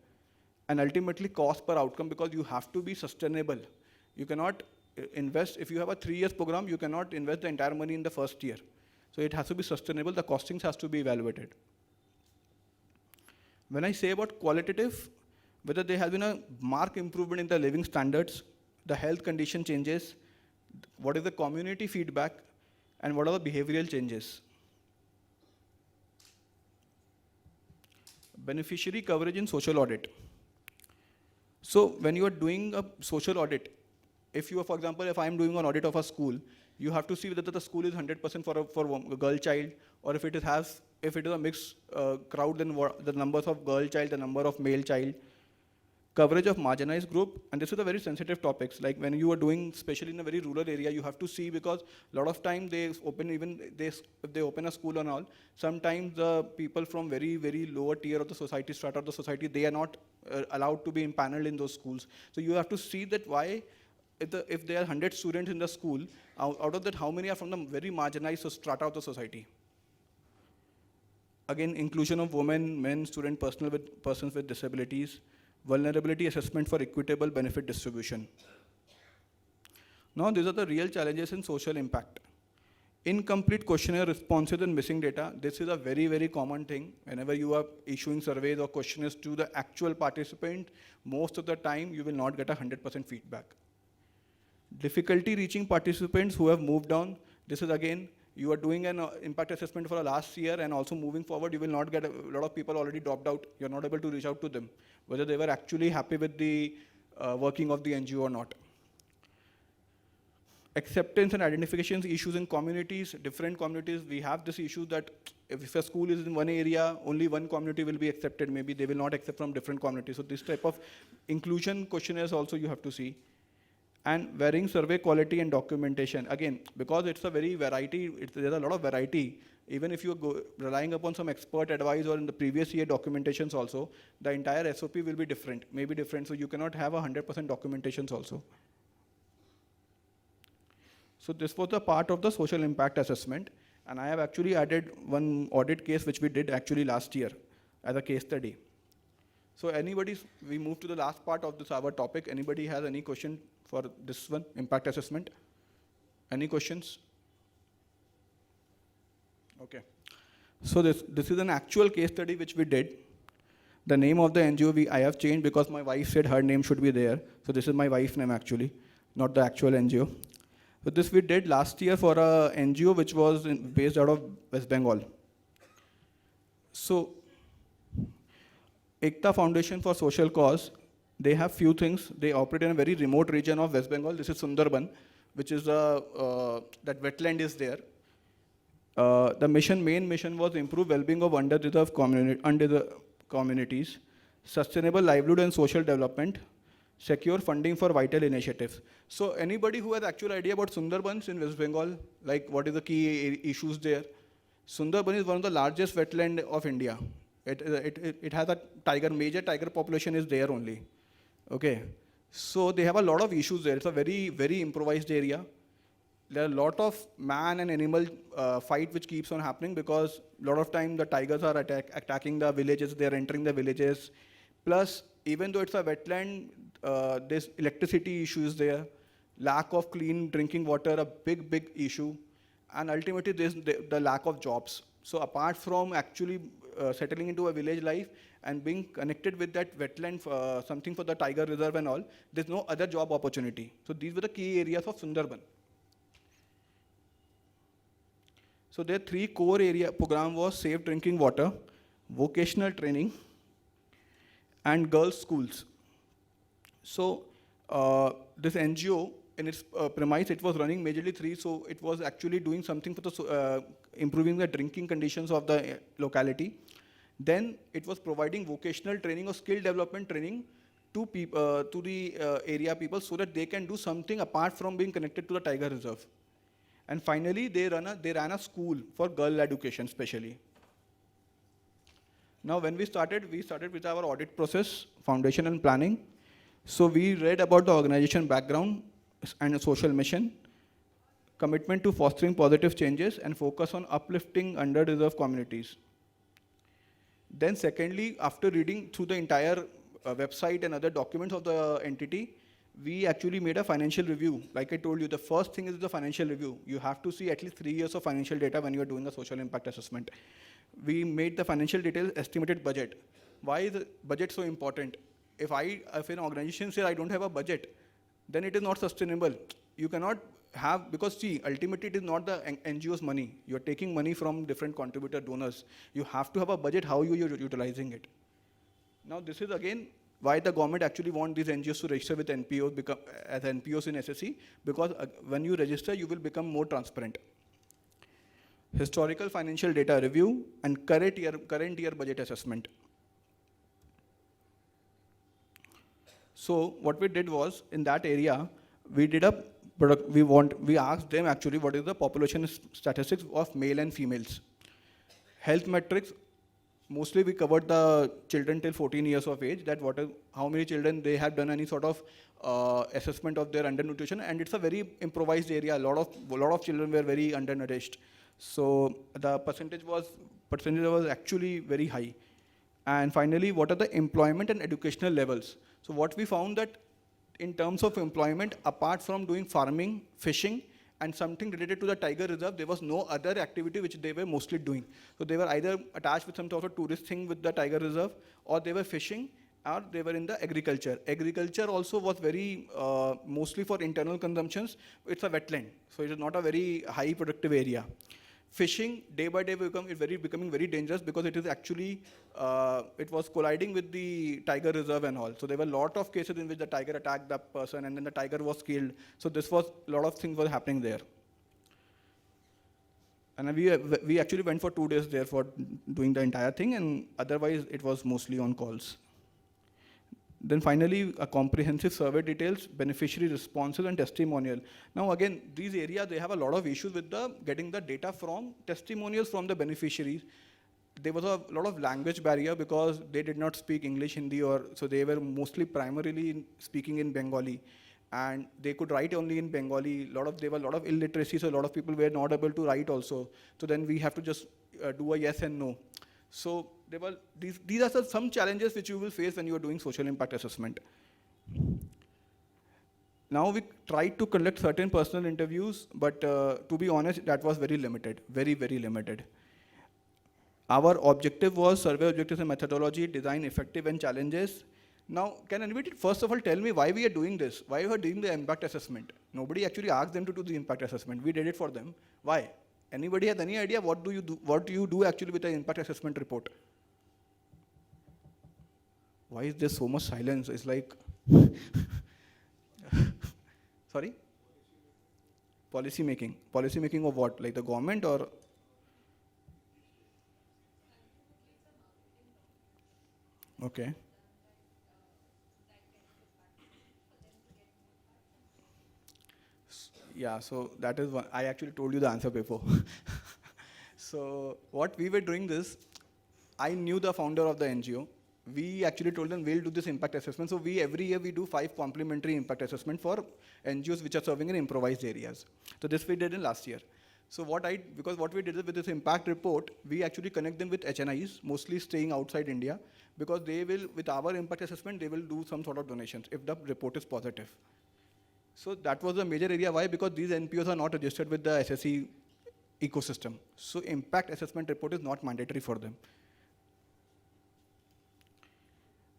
And ultimately cost per outcome, because you have to be sustainable. You cannot invest, if you have a 3 years program, you cannot invest the entire money in the first year. So it has to be sustainable, the costings has to be evaluated. When I say about qualitative, whether there has been a marked improvement in the living standards, the health condition changes, what is the community feedback, and what are the behavioral changes. Beneficiary coverage in social audit. So when you are doing a social audit, if you are, for example, if I am doing an audit of a school, you have to see whether the school is 100% for a girl child, or if it is a mixed crowd, then the numbers of girl child, the number of male child. Coverage of marginalized group, and this is a very sensitive topics. Like when you are doing, especially in a very rural area, you have to see, because a lot of time if they open a school and all, sometimes the people from very, very lower tier of the society, strata of the society, they are not allowed to be impaneled in those schools. So you have to see that why, if there are 100 students in the school, out of that, how many are from the very marginalized strata of the society? Again, inclusion of women, men, persons with disabilities. Vulnerability assessment for equitable benefit distribution. Now, these are the real challenges in social impact. Incomplete questionnaire responses and missing data. This is a very, very common thing. Whenever you are issuing surveys or questionnaires to the actual participant, most of the time you will not get 100% feedback. Difficulty reaching participants who have moved on. This is again, you are doing an impact assessment for a last year, and also moving forward, you will not get a lot of people already dropped out. You're not able to reach out to them, whether they were actually happy with the working of the NGO or not. Acceptance and identifications issues in communities, different communities. We have this issue that if a school is in one area, only one community will be accepted. Maybe they will not accept from different communities. So this type of inclusion questionnaires also you have to see. And varying survey quality and documentation. Again, because it's a very variety, there's a lot of variety. even if you're relying upon some expert advice or in the previous year documentations also, the entire SOP will be different, maybe different, so you cannot have 100% documentations also. So this was the part of the social impact assessment, and I have actually added one audit case which we did actually last year as a case study. So we move to the last part of this our topic. Anybody has any question for this one, impact assessment? Any questions? Okay. So this is an actual case study which we did. The name of the NGO I have changed because my wife said her name should be there. So this is my wife's name actually, not the actual NGO. So this we did last year for a NGO which was based out of West Bengal. So Ekta Foundation for Social Cause, they have few things. They operate in a very remote region of West Bengal. This is Sundarban, which is that wetland is there. The main mission was improve well-being of under-reserved communities, sustainable livelihood and social development, secure funding for vital initiatives. So anybody who has actual idea about Sundarbans in West Bengal, like what is the key issues there? Sundarban is one of the largest wetland of India. It has a major tiger population is there only. Okay. So they have a lot of issues there. It's a very, very improvised area. There are a lot of man and animal fight which keeps on happening because a lot of time the tigers are attacking the villages, they're entering the villages. Plus, even though it's a wetland, there's electricity issues there, lack of clean drinking water, a big issue, and ultimately there's the lack of jobs. So apart from actually settling into a village life and being connected with that wetland, something for the tiger reserve and all, there's no other job opportunity. So these were the key areas of Sundarban. So their three core area program was safe drinking water, vocational training, and girls' schools. So this NGO, in its premise, it was running majorly three, so it was actually doing something for the improving the drinking conditions of the locality. Then it was providing vocational training or skill development training to the area people so that they can do something apart from being connected to the tiger reserve. And finally, they ran a school for girl education, especially. Now, when we started with our audit process, foundation and planning. So we read about the organization background and a social mission, commitment to fostering positive changes, and focus on uplifting under-reserved communities. Then secondly, after reading through the entire website and other documents of the entity, we actually made a financial review. Like I told you, the first thing is the financial review. You have to see at least 3 years of financial data when you are doing a social impact assessment. We made the financial details estimated budget. Why is the budget so important? If an organization says I don't have a budget, then it is not sustainable. You cannot have, because see, ultimately it is not the NGO's money. You're taking money from different contributor donors. You have to have a budget, how you're utilizing it. Now this is again why the government actually want these NGOs to register with NPOs, as NPOs in SSE, because when you register, you will become more transparent. Historical financial data review and current year budget assessment. So what we did was, in that area, we asked them actually what is the population statistics of male and females. Health metrics. Mostly we covered the children till 14 years of age, that how many children they have done any sort of assessment of their undernutrition, and it's a very improvised area. A lot of children were very undernourished. So the percentage was actually very high. And finally, what are the employment and educational levels? So what we found that in terms of employment, apart from doing farming, fishing, and something related to the tiger reserve, there was no other activity which they were mostly doing. So they were either attached with some sort of tourist thing with the tiger reserve, or they were fishing, or they were in the agriculture. Agriculture also was very, mostly for internal consumptions. It's a wetland, so it is not a very high productive area. Fishing, day by day, becoming very dangerous because it is actually, it was colliding with the tiger reserve and all. So there were a lot of cases in which the tiger attacked that person and then the tiger was killed. So a lot of things were happening there. And we actually went for 2 days there for doing the entire thing, and otherwise it was mostly on calls. Then finally, a comprehensive survey details beneficiary responses and testimonial. Now again, these areas, they have a lot of issues with getting the data from testimonials from the beneficiaries. There was a lot of language barrier because they did not speak English, Hindi, so they were mostly primarily speaking in Bengali. And they could write only in Bengali. There were a lot of illiteracy, so a lot of people were not able to write also. So then we have to just do a yes and no. So these are some challenges which you will face when you are doing social impact assessment. Now we tried to conduct certain personal interviews, but to be honest, that was very limited, very, very limited. Our objective was survey objectives and methodology, design effective and challenges. Now, can anybody first of all tell me why we are doing this? Why we are doing the impact assessment? Nobody actually asked them to do the impact assessment. We did it for them. Why? Anybody has any idea what do you do actually with the impact assessment report? Why is there so much silence? It's like, sorry? Policy making. Policy making of what? Like the government or? Okay. Yeah, so that is one. I actually told you the answer before. So what we were doing this, I knew the founder of the NGO. We actually told them we'll do this impact assessment. So every year we do 5 complementary impact assessment for NGOs which are serving in improvised areas. So this we did in last year. So because what we did with this impact report, we actually connect them with HNIs, mostly staying outside India, because they will, with our impact assessment, they will do some sort of donations if the report is positive. So that was a major area. Why? Because these NPOs are not registered with the SSE ecosystem. So impact assessment report is not mandatory for them.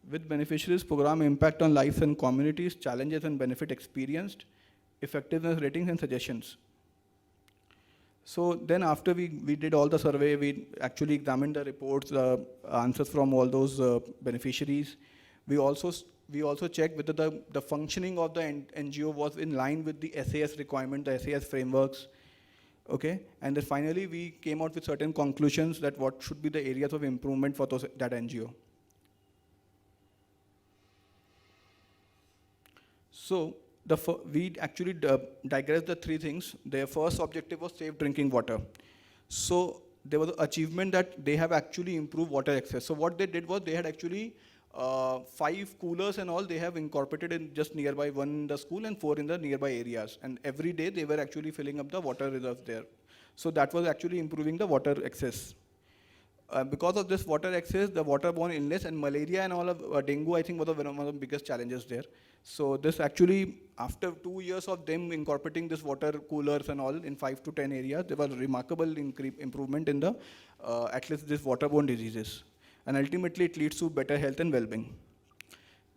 With beneficiaries, program impact on lives and communities, challenges and benefit experienced, effectiveness ratings and suggestions. So then after we did all the survey, we actually examined the reports, the answers from all those beneficiaries. We also checked whether the functioning of the NGO was in line with the SAS requirement, the SAS frameworks. Okay, and then finally we came out with certain conclusions that what should be the areas of improvement for that NGO. So we actually digressed the 3 things. Their first objective was safe drinking water. So there was an achievement that they have actually improved water access. So what they did was they had actually 5 coolers and all they have incorporated in just nearby, 1 in the school and 4 in the nearby areas. And every day they were actually filling up the water reserves there. So that was actually improving the water access. Because of this water access, the waterborne illness and malaria and all of dengue, I think, was one of the biggest challenges there. So this actually, after 2 years of them incorporating this water coolers and all in 5 to 10 areas, there was a remarkable improvement in the, at least this waterborne diseases. And ultimately it leads to better health and well-being.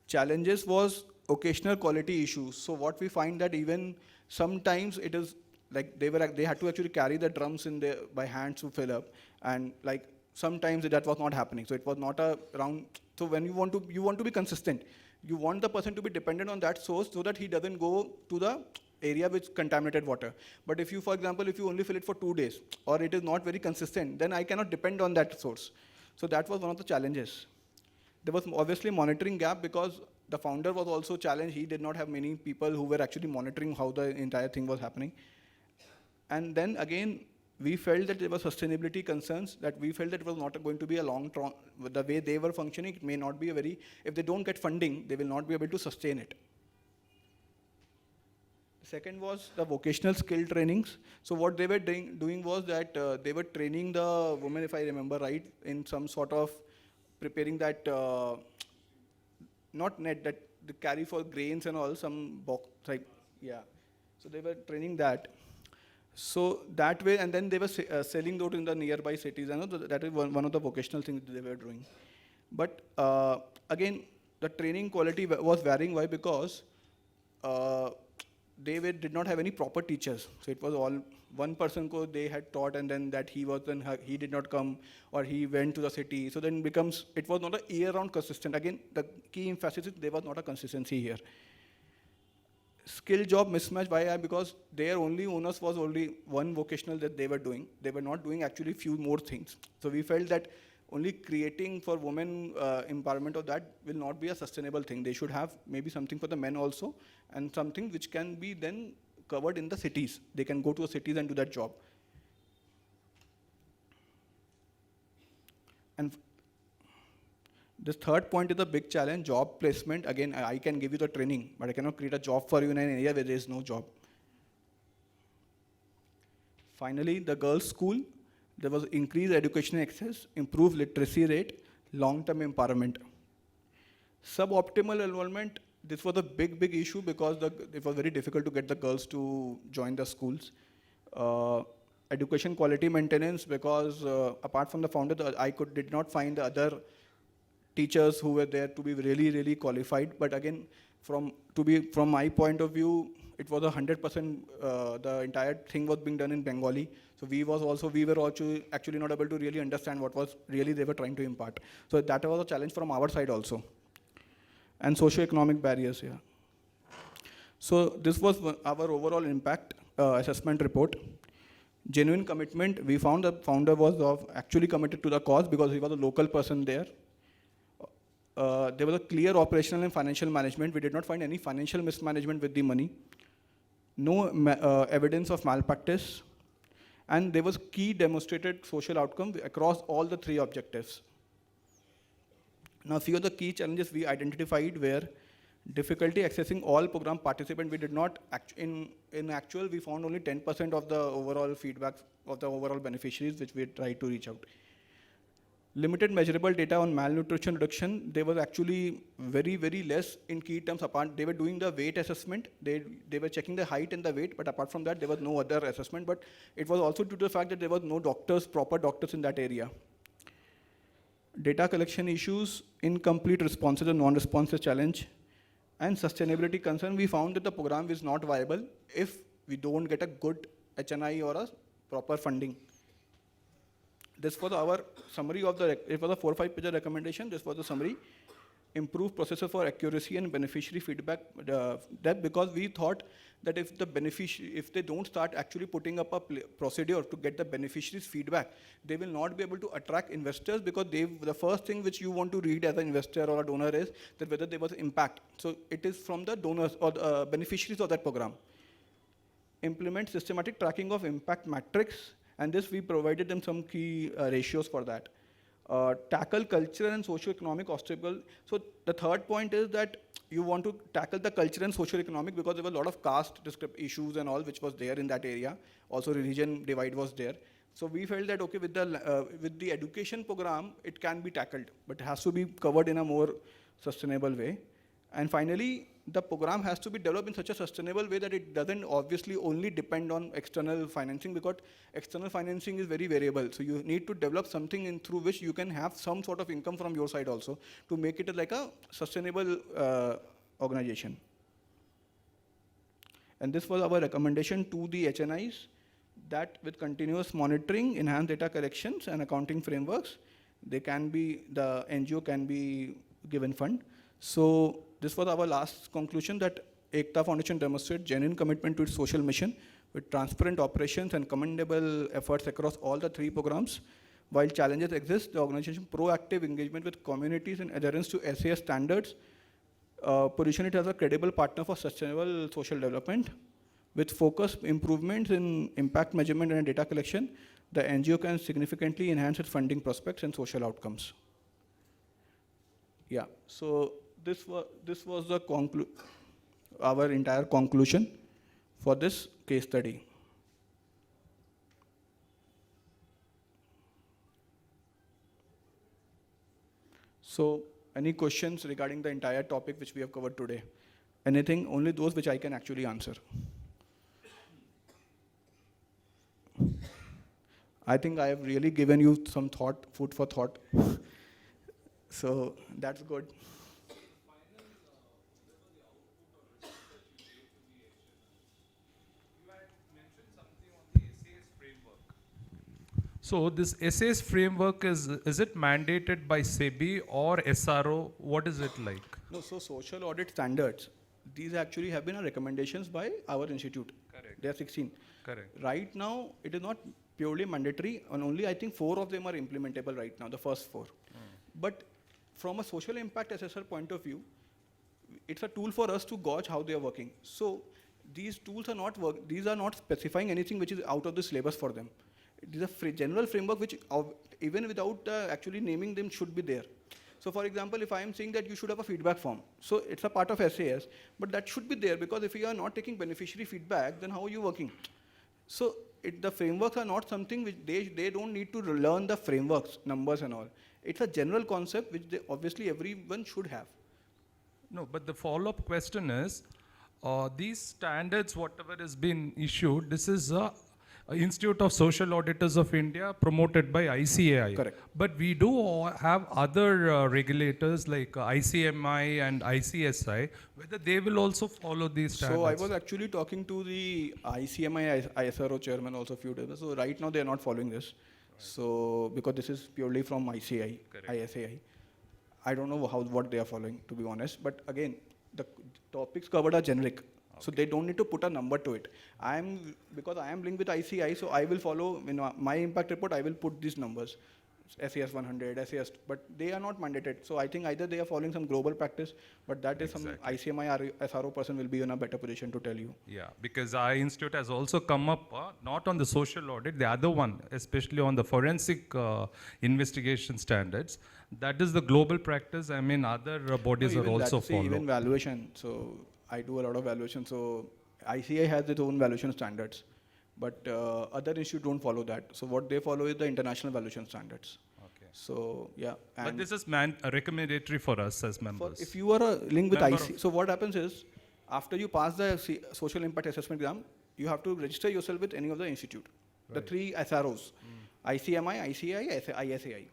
Challenges was occasional quality issues. So what we find that even sometimes it is like they had to actually carry the drums by hands to fill up, and like sometimes that was not happening. So it was not a round. So when you want to be consistent, you want the person to be dependent on that source so that he doesn't go to the area with contaminated water. But if you, for example, if you only fill it for 2 days or it is not very consistent, then I cannot depend on that source. So that was one of the challenges. There was obviously monitoring gap because the founder was also challenged. He did not have many people who were actually monitoring how the entire thing was happening. And then again, we felt that there were sustainability concerns, that we felt that it was not going to be a long-term, the way they were functioning, it may not be if they don't get funding, they will not be able to sustain it. The second was the vocational skill trainings. So what they were doing was that they were training the women, if I remember right, in some sort of preparing that, not net, that they carry for grains and all, some box type, yeah. So they were training that. So that way, and then they were selling those in the nearby cities. I know that is one of the vocational things they were doing. But again, the training quality was varying. Why? Because they did not have any proper teachers. So it was all one person they had taught, and then that he did not come, or he went to the city. So then it was not a year-round consistent. Again, the key emphasis is there was not a consistency here. Skill job mismatch. Why? Because their only onus was only one vocational that they were doing. They were not doing actually few more things. So we felt that only creating for women empowerment of that will not be a sustainable thing. They should have maybe something for the men also, and something which can be then covered in the cities. They can go to the cities and do that job. And this third point is a big challenge, job placement. Again, I can give you the training, but I cannot create a job for you in an area where there is no job. Finally, the girls' school, there was increased education access, improved literacy rate, long-term empowerment. Suboptimal enrollment, this was a big, big issue because it was very difficult to get the girls to join the schools. Education quality maintenance, because apart from the founder, I did not find the other teachers who were there to be really, really qualified. But again, from my point of view, it was 100%, the entire thing was being done in Bengali. So we were also actually not able to really understand what was really they were trying to impart. So that was a challenge from our side also. And socio-economic barriers, yeah. So this was our overall impact assessment report. Genuine commitment, we found the founder was actually committed to the cause because he was a local person there. There was a clear operational and financial management. We did not find any financial mismanagement with the money. No evidence of malpractice. And there was key demonstrated social outcome across all the 3 objectives. Now, few of the key challenges we identified were difficulty accessing all program participants. We did not, in actual, we found only 10% of the overall feedback of the overall beneficiaries, which we tried to reach out. Limited measurable data on malnutrition reduction. They were actually very, very less in key terms. Apart, they were doing the weight assessment. They were checking the height and the weight, but apart from that, there was no other assessment. But it was also due to the fact that there was no proper doctors in that area. Data collection issues, incomplete responses and non-responses challenge, and sustainability concern. We found that the program is not viable if we don't get a good HNI or a proper funding. This was our summary of it was a 4 or 5 page recommendation. This was the summary. Improve processes for accuracy and beneficiary feedback. That because we thought that if they don't start actually putting up a procedure to get the beneficiaries' feedback, they will not be able to attract investors because the first thing which you want to read as an investor or a donor is that whether there was impact. So it is from the donors or the beneficiaries of that program. Implement systematic tracking of impact metrics. And this, we provided them some key ratios for that. Tackle cultural and socio-economic obstacles. So the third point is that you want to tackle the cultural and socio-economic because there were a lot of caste issues and all which was there in that area. Also religion divide was there. So we felt that, okay, with the education program, it can be tackled, but it has to be covered in a more sustainable way. And finally, the program has to be developed in such a sustainable way that it doesn't obviously only depend on external financing because external financing is very variable. So you need to develop something through which you can have some sort of income from your side also to make it like a sustainable organization. And this was our recommendation to the HNIs that with continuous monitoring, enhanced data collections and accounting frameworks, the NGO can be given fund. So this was our last conclusion that Ekta Foundation demonstrates genuine commitment to its social mission with transparent operations and commendable efforts across all the 3 programs. While challenges exist, the organization's proactive engagement with communities and adherence to SAS standards position it as a credible partner for sustainable social development. With focused improvements in impact measurement and data collection, the NGO can significantly enhance its funding prospects and social outcomes. Yeah, so this was our entire conclusion for this case study. So, any questions regarding the entire topic which we have covered today? Anything, only those which I can actually answer. I think I have really given you some food for thought. So, that's good. So this SAS framework, is it mandated by SEBI or SRO? What is it like? No, so social audit standards, these actually have been recommendations by our institute. Correct. They are 16. Correct. Right now, it is not purely mandatory, and only I think 4 of them are implementable right now, the first 4. But from a social impact assessor point of view, it's a tool for us to gauge how they are working. So these tools are not these are not specifying anything which is out of the syllabus for them. It is a general framework which even without actually naming them should be there. So for example, if I am saying that you should have a feedback form, so it's a part of SAS, but that should be there, because if you are not taking beneficiary feedback, then how are you working? So the frameworks are not something which they don't need to learn the frameworks, numbers and all. It's a general concept which obviously everyone should have. No, but the follow-up question is, these standards, whatever has been issued, this is a Institute of Social Auditors of India promoted by ICAI. Correct. But we do have other regulators like ICMI and ICSI, whether they will also follow these standards. So I was actually talking to the ICMI ISRO chairman also a few days ago. So right now they are not following this. So because this is purely from ICAI, ISAI. I don't know what they are following, to be honest. But again, the topics covered are generic. So they don't need to put a number to it. Because I am linked with ICI, so I will follow, my impact report, I will put these numbers. SAS 100, SAS, but they are not mandated. So I think either they are following some global practice, but that is some ICMI SRO person will be in a better position to tell you. Yeah, because our institute has also come up, not on the social audit, the other one, especially on the forensic investigation standards. That is the global practice. I mean, other bodies are also following. Even valuation. So I do a lot of valuation. So ICI has its own valuation standards, but other institutes don't follow that. So what they follow is the international valuation standards. Okay. So yeah. But this is recommendatory for us as members. If you are a link with ICI, so what happens is, after you pass the social impact assessment exam, you have to register yourself with any of the institute. The 3 SROs, ICMI, ICI, ISAI.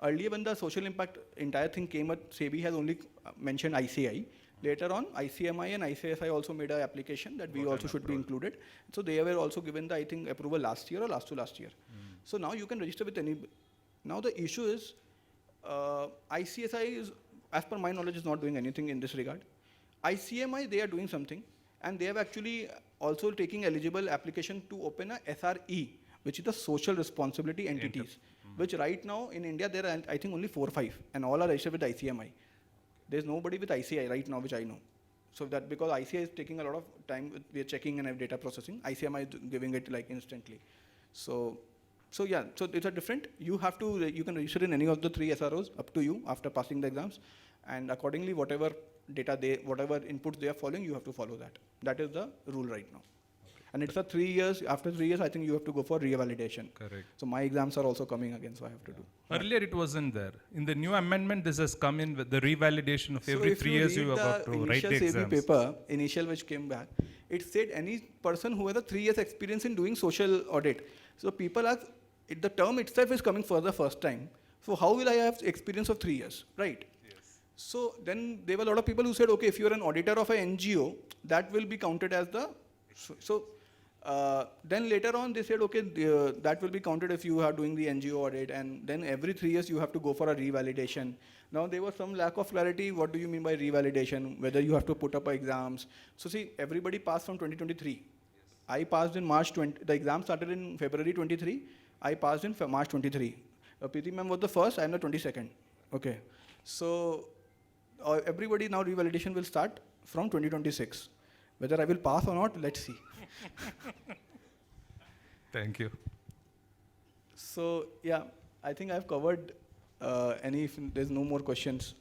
Earlier when the social impact entire thing came up, SEBI has only mentioned ICI. Later on, ICMI and ICSI also made an application that we also should be included. So they were also given the, I think, approval last year or last to last year. So now you can register with any. Now the issue is, ICSI is, as per my knowledge, is not doing anything in this regard. ICMI, they are doing something, and they have actually also taking eligible application to open a SRE, which is the social responsibility entities, which right now in India there are, I think, only 4 or 5, and all are registered with ICMI. There's nobody with ICI right now, which I know. So that because ICI is taking a lot of time, we are checking and data processing. ICMI is giving it like instantly. So yeah, so it's a different. You can register in any of the 3 SROs up to you after passing the exams, and accordingly, whatever inputs they are following, you have to follow that. That is the rule right now. And it's a 3 years. After 3 years, I think you have to go for revalidation. Correct. So my exams are also coming again, so I have to do. Earlier it wasn't there. In the new amendment, this has come in with the revalidation of every 3 years you have got to write the exams. Paper, initial which came back, it said any person who has a 3 years experience in doing social audit. So people are, the term itself is coming for the first time. So how will I have experience of 3 years, right? Yes. So then there were a lot of people who said, okay, if you are an auditor of an NGO, that will be counted as the, then later on they said, okay, that will be counted if you are doing the NGO audit, and then every 3 years you have to go for a revalidation. Now there was some lack of clarity. What do you mean by revalidation? Whether you have to put up exams. So see, everybody passed from 2023. Yes. I passed in March 20. The exam started in February 23. I passed in March 23. Preeti ma'am was the first. I am the 22nd. Okay. So everybody now revalidation will start from 2026. Whether I will pass or not, let's see. Thank you. So yeah, I think I've covered if there's no more questions.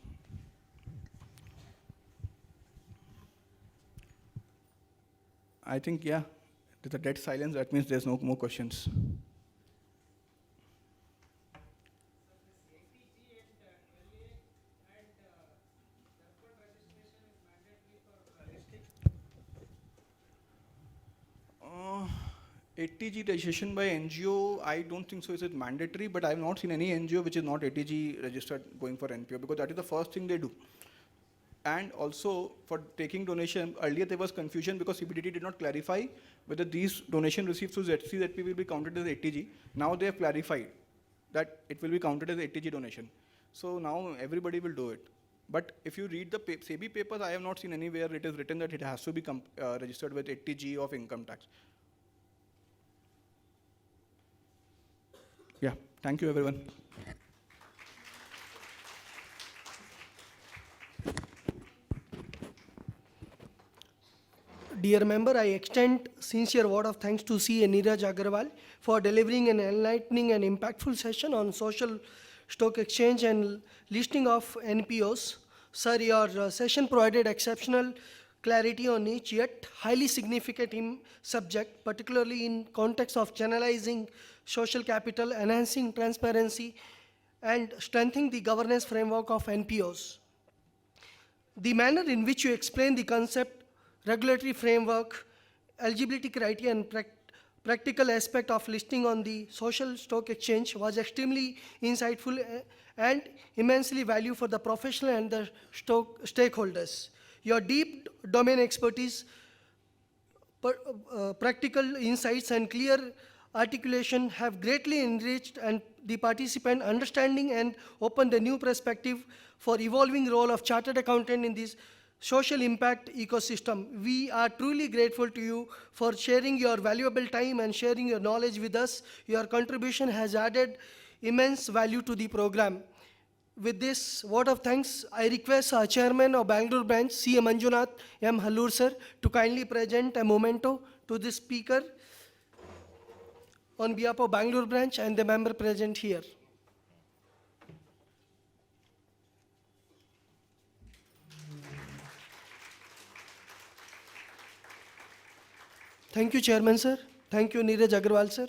I think, yeah, there's a dead silence. That means there's no more questions. ATG registration by NGO, I don't think so. Is it mandatory? But I have not seen any NGO which is not ATG registered going for NPO, because that is the first thing they do. And also for taking donation, earlier there was confusion because CBDT did not clarify whether these donation received through ZP will be counted as ATG. Now they have clarified that it will be counted as ATG donation. So now everybody will do it. But if you read the SEBI papers, I have not seen anywhere it is written that it has to be registered with ATG of income tax. Yeah, thank you everyone. Dear member, I extend sincere word of thanks to CA Neeraj Agarwal for delivering an enlightening and impactful session on social stock exchange and listing of NPOs. Sir, your session provided exceptional clarity on each yet highly significant subject, particularly in context of channelizing social capital, enhancing transparency, and strengthening the governance framework of NPOs. The manner in which you explain the concept, regulatory framework, eligibility criteria, and practical aspect of listing on the social stock exchange was extremely insightful and immensely valuable for the professional and the stakeholders. Your deep domain expertise, practical insights, and clear articulation have greatly enriched and the participant understanding and opened a new perspective for evolving role of chartered accountant in this social impact ecosystem. We are truly grateful to you for sharing your valuable time and sharing your knowledge with us. Your contribution has added immense value to the program. With this word of thanks, I request our chairman of Bangalore branch, C. Manjunath M. Hallur sir, to kindly present a memento to the speaker on behalf of Bangalore branch and the member present here. Thank you, Chairman sir. Thank you, Neeraj Agarwal sir.